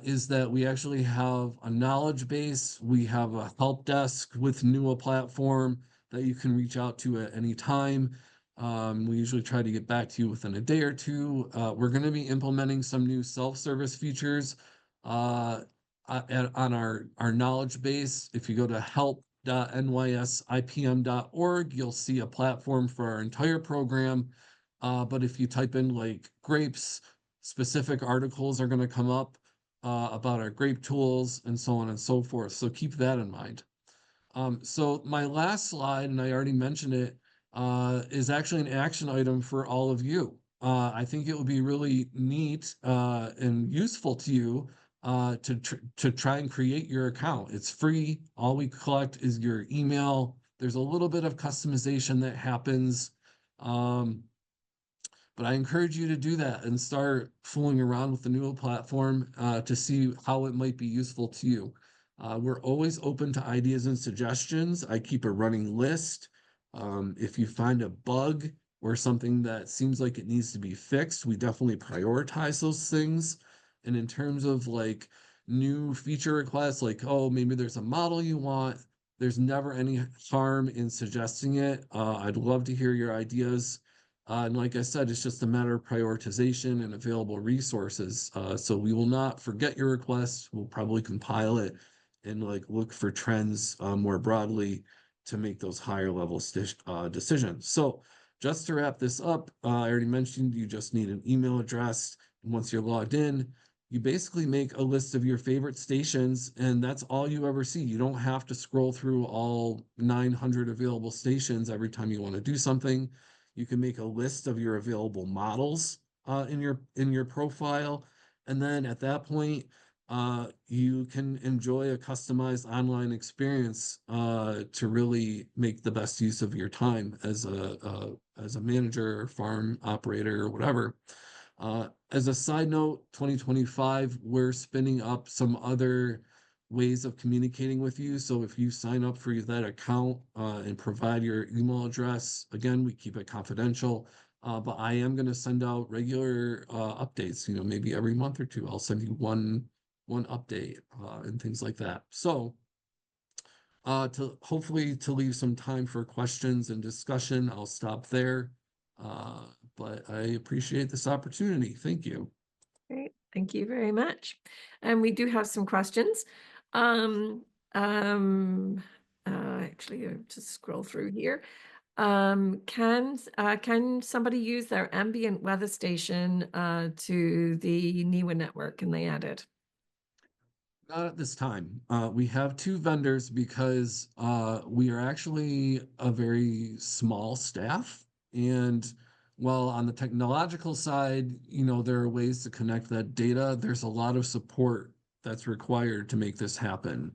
is that we actually have a knowledge base. We have a help desk with NUA platform that you can reach out to at any time. We usually try to get back to you within a day or two. We're going to be implementing some new self-service features on our knowledge base. If you go to help.nysipm.org, you'll see a platform for our entire program. But if you type in like grapes, specific articles are going to come up about our grape tools and so on and so forth. So keep that in mind. So my last slide, and I already mentioned it, is actually an action item for all of you. I think it would be really neat and useful to you to try and create your account. It's free. All we collect is your email. There's a little bit of customization that happens. But I encourage you to do that and start fooling around with the NUA platform to see how it might be useful to you. We're always open to ideas and suggestions. I keep a running list. If you find a bug or something that seems like it needs to be fixed, we definitely prioritize those things. And in terms of like new feature requests, like, oh, maybe there's a model you want, there's never any harm in suggesting it. I'd love to hear your ideas. And like I said, it's just a matter of prioritization and available resources. So we will not forget your request. We'll probably compile it and like look for trends more broadly to make those higher level decisions. So just to wrap this up, I already mentioned you just need an email address. And once you're logged in, you basically make a list of your favorite stations, and that's all you ever see. You don't have to scroll through all 900 available stations every time you want to do something. You can make a list of your available models in your profile, and then at that point, you can enjoy a customized online experience to really make the best use of your time as a manager or farm operator or whatever. As a side note, 2025, we're spinning up some other ways of communicating with you. So if you sign up for that account and provide your email address, again, we keep it confidential. But I am going to send out regular updates, maybe every month or two. I'll send you one update and things like that. So to hopefully to leave some time for questions and discussion, I'll stop there. But I appreciate this opportunity. Thank you. Great, thank you very much. And we do have some questions. Actually, I'll just scroll through here. Can somebody use their ambient weather station to the NIWA network? Can they add it? Not at this time. We have two vendors because we are actually a very small staff. And while on the technological side, there are ways to connect that data, there's a lot of support that's required to make this happen.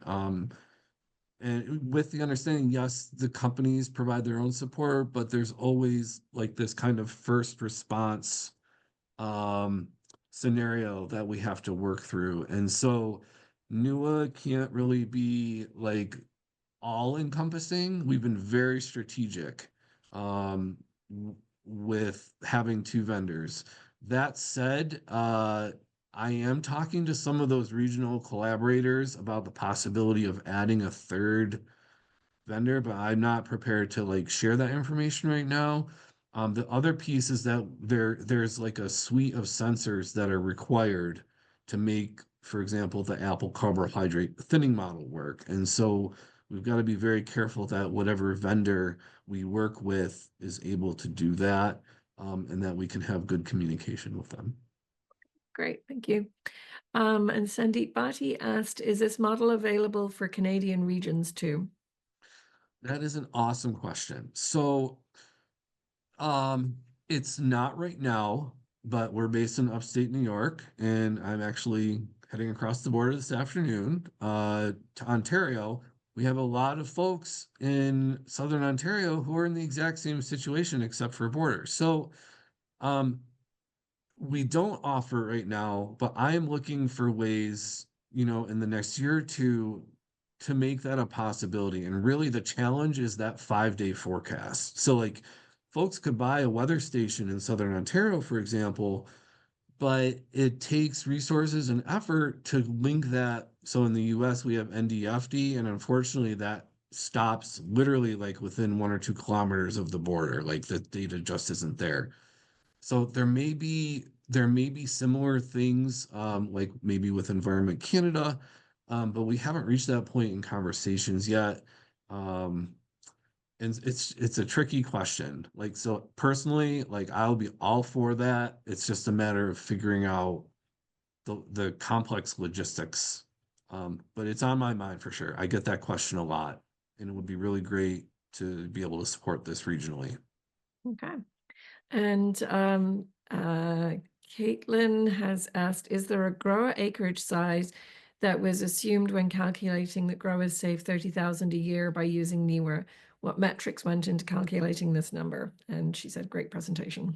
And with the understanding, yes, the companies provide their own support, but there's always like this kind of first response um, scenario that we have to work through. And so NUA can't really be like all encompassing. We've been very strategic with having two vendors. That said, I am talking to some of those regional collaborators about the possibility of adding a third vendor, but I'm not prepared to like share that information right now. The other piece is that there's like a suite of sensors that are required to make, for example, the apple carbohydrate thinning model work. And so we've got to be very careful that whatever vendor we work with is able to do that, and that we can have good communication with them. Great, thank you. And Sandeep Bhatti asked, is this model available for Canadian regions too? That is an awesome question. So, it's not right now, but we're based in upstate New York, and I'm actually heading across the border this afternoon, to Ontario. We have a lot of folks in Southern Ontario who are in the exact same situation except for borders. So, um, we don't offer right now, but I am looking for ways, in the next year or two to make that a possibility. And really the challenge is that 5-day forecast. So like folks could buy a weather station in Southern Ontario, for example, but it takes resources and effort to link that. So in the US, we have NDFD, and unfortunately that stops literally like within 1 or 2 kilometers of the border. Like the data just isn't there. So there may be similar things, like maybe with Environment Canada, but we haven't reached that point in conversations yet. Um, and it's a tricky question. Like so personally, like I'll be all for that. It's just a matter of figuring out the complex logistics. But it's on my mind for sure. I get that question a lot, and it would be really great to be able to support this regionally. Okay. And Caitlin has asked, is there a grower acreage size that was assumed when calculating that growers save 30,000 a year by using NIWA? What metrics went into calculating this number? And she said, great presentation.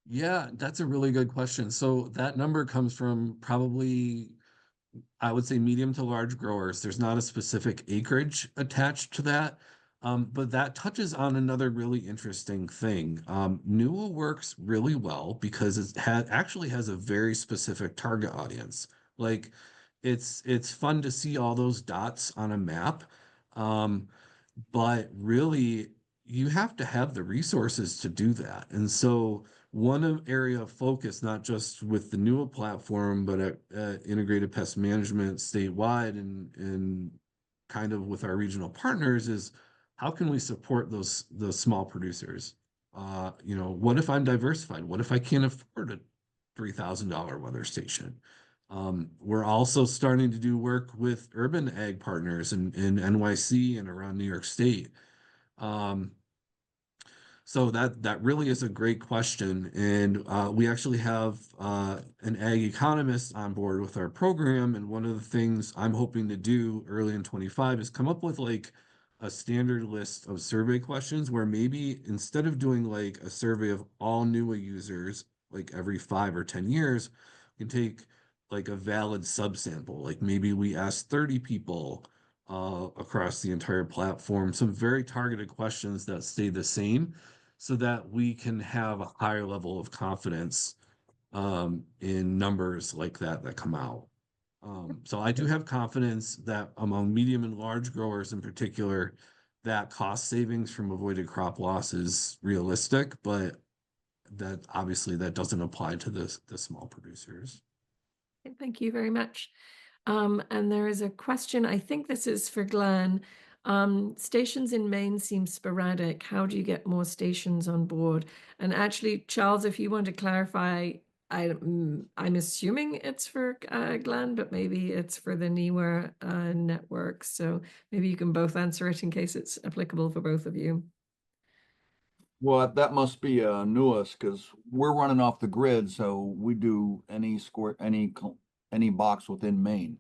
Yeah, that's a really good question. So that number comes from probably, I would say, medium to large growers. There's not a specific acreage attached to that. But that touches on another really interesting thing. NUA works really well because actually has a very specific target audience. Like it's fun to see all those dots on a map. Um, but really you have to have the resources to do that. And so area of focus, not just with the NUA platform, but at Integrated Pest Management statewide and kind of with our regional partners is how can we support those small producers? What if I'm diversified? What if I can't afford a $3,000 weather station? We're also starting to do work with urban ag partners in NYC and around New York State. Um, So that really is a great question, and we actually have an ag economist on board with our program. And one of the things I'm hoping to do early in 25 is come up with like a standard list of survey questions where maybe instead of doing like a survey of all NUA users like every 5 or 10 years, we can take like a valid subsample. Like maybe we ask 30 people across the entire platform, some very targeted questions that stay the same so that we can have a higher level of confidence in numbers like that come out. So I do have confidence that among medium and large growers in particular, that cost savings from avoided crop loss is realistic, but that obviously that doesn't apply to the small producers. Thank you very much. And there is a question, I think this is for Glenn. Stations in Maine seem sporadic. How do you get more stations on board? And actually, Charles, if you want to clarify, I'm assuming it's for Glenn, but maybe it's for the NIWA network. So maybe you can both answer it in case it's applicable for both of you. Well, that must be newest because we're running off the grid, so we do any box within Maine.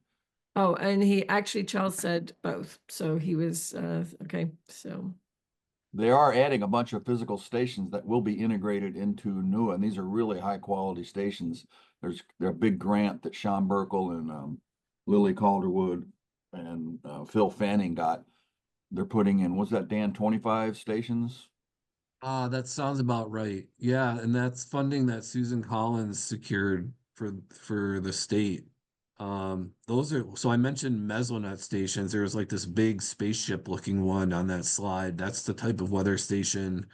Oh, and he actually, Charles said both. So he was, okay, so. They are adding a bunch of physical stations that will be integrated into NUA, and these are really high quality stations. There's a big grant that Sean Burkle and Lily Calderwood and Phil Fanning got. They're putting in, what's that, Dan, 25 stations? That sounds about right. Yeah, and that's funding that Susan Collins secured for the state. Those are so I mentioned Mesonet stations. There was like this big spaceship looking one on that slide. That's the type of weather station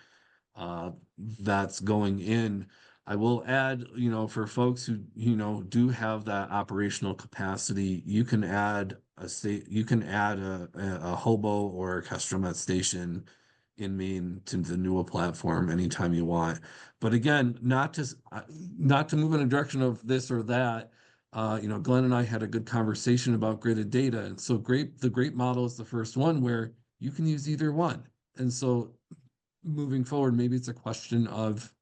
that's going in. I will add, for folks who, do have that operational capacity, you can add a hobo or a Kestromet station in Maine to the NUA platform anytime you want. But again, not to move in a direction of this or that. Glenn and I had a good conversation about gridded data, and so the great model is the first one where you can use either one. And so moving forward, maybe it's a question of,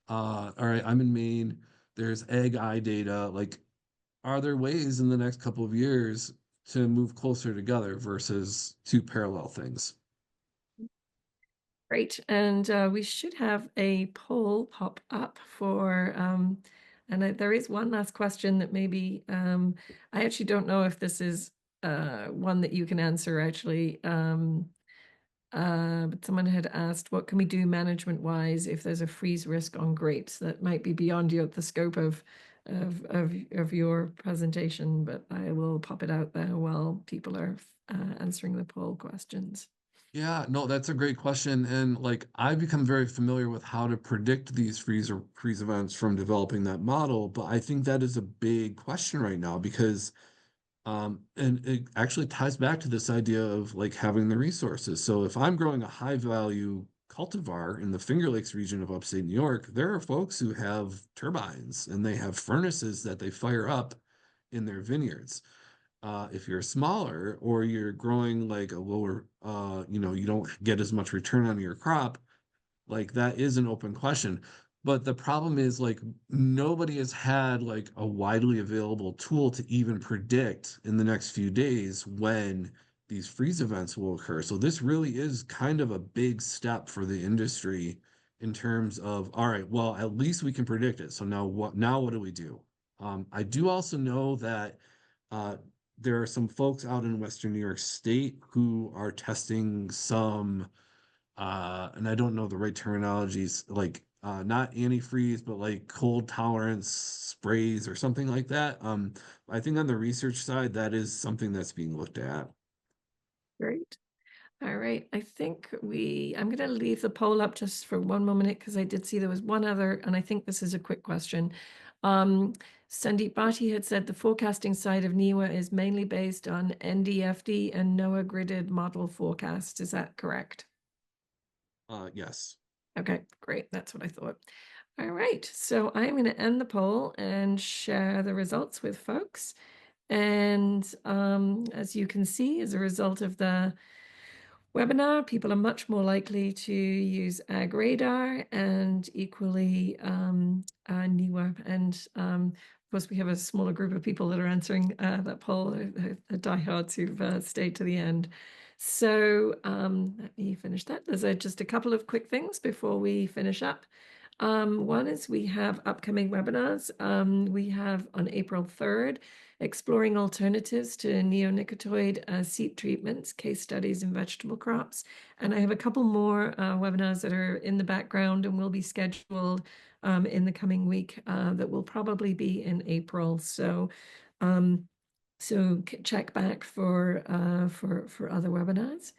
all right, I'm in Maine, there's egg eye data. Like, are there ways in the next couple of years to move closer together versus two parallel things? Great. And we should have a poll pop up for, and there is one last question that maybe, I actually don't know if this is one that you can answer actually. But someone had asked, what can we do management wise if there's a freeze risk on grapes? That might be beyond the scope of your presentation, but I will pop it out there while people are answering the poll questions. Yeah, no, that's a great question. And like I've become very familiar with how to predict these freeze events from developing that model, but I think that is a big question right now because and it actually ties back to this idea of like having the resources. So if I'm growing a high value cultivar in the Finger Lakes region of upstate New York, there are folks who have turbines and they have furnaces that they fire up in their vineyards. If you're smaller or you're growing like a lower, you don't get as much return on your crop, like that is an open question. But the problem is like nobody has had like a widely available tool to even predict in the next few days when these freeze events will occur. So this really is kind of a big step for the industry in terms of, all right, well, at least we can predict it. So now what do we do? I do also know that there are some folks out in Western New York State who are testing some and I don't know the right terminologies, like not antifreeze, but like cold tolerance sprays or something like that. I think on the research side, that is something that's being looked at. Great. All right. I think I'm going to leave the poll up just for one more minute because I did see there was one other, and I think this is a quick question. Sandeep Bhatti had said the forecasting side of NIWA is mainly based on NDFD and NOAA gridded model forecast. Is that correct? Yes. Okay, great. That's what I thought. All right. So I'm going to end the poll and share the results with folks. And as you can see, as a result of the webinar, people are much more likely to use AgRadar and equally NIWA. And of course, we have a smaller group of people that are answering that poll, the diehards who've stayed to the end. So let me finish that. There's just a couple of quick things before we finish up. One is we have upcoming webinars. We have on April 3rd, exploring alternatives to neonicotinoid seed treatments, case studies in vegetable crops. And I have a couple more webinars that are in the background and will be scheduled in the coming week that will probably be in April. So check back for other webinars.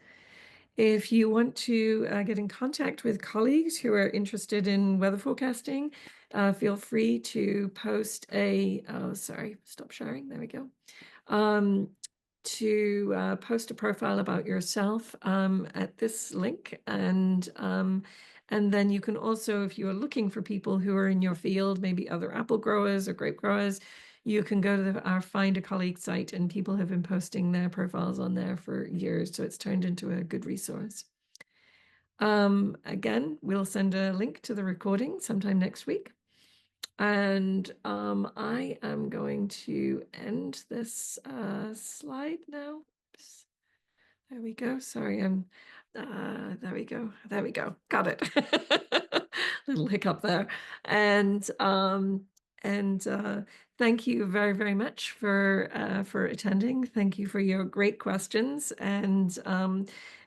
If you want to get in contact with colleagues who are interested in weather forecasting, feel free to post stop sharing. There we go. To post a profile about yourself at this link. And then you can also, if you are looking for people who are in your field, maybe other apple growers or grape growers, you can go to our Find a Colleague site, and people have been posting their profiles on there for years. So it's turned into a good resource. Again, we'll send a link to the recording sometime next week. And I am going to end this slide now. Oops. There we go. Sorry, there we go. There we go. Got it. Little hiccup there. And thank you very, very much for attending. Thank you for your great questions. And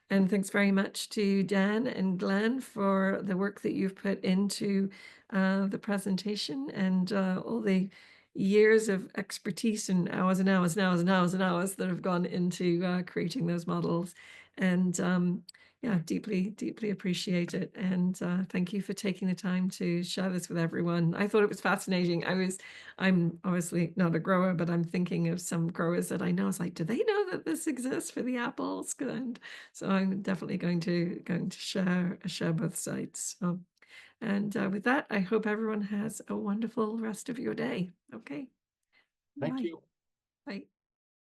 thanks very much to Dan and Glenn for the work that you've put into the presentation and all the years of expertise and hours and hours and hours and hours and hours that have gone into creating those models. And yeah, deeply, deeply appreciate it. And thank you for taking the time to share this with everyone. I thought it was fascinating. I'm obviously not a grower, but I'm thinking of some growers that I know. It's like, do they know that this exists for the apples? And so I'm definitely going to share both sides. So, and with that, I hope everyone has a wonderful rest of your day. Okay. Thank Bye. you. Bye.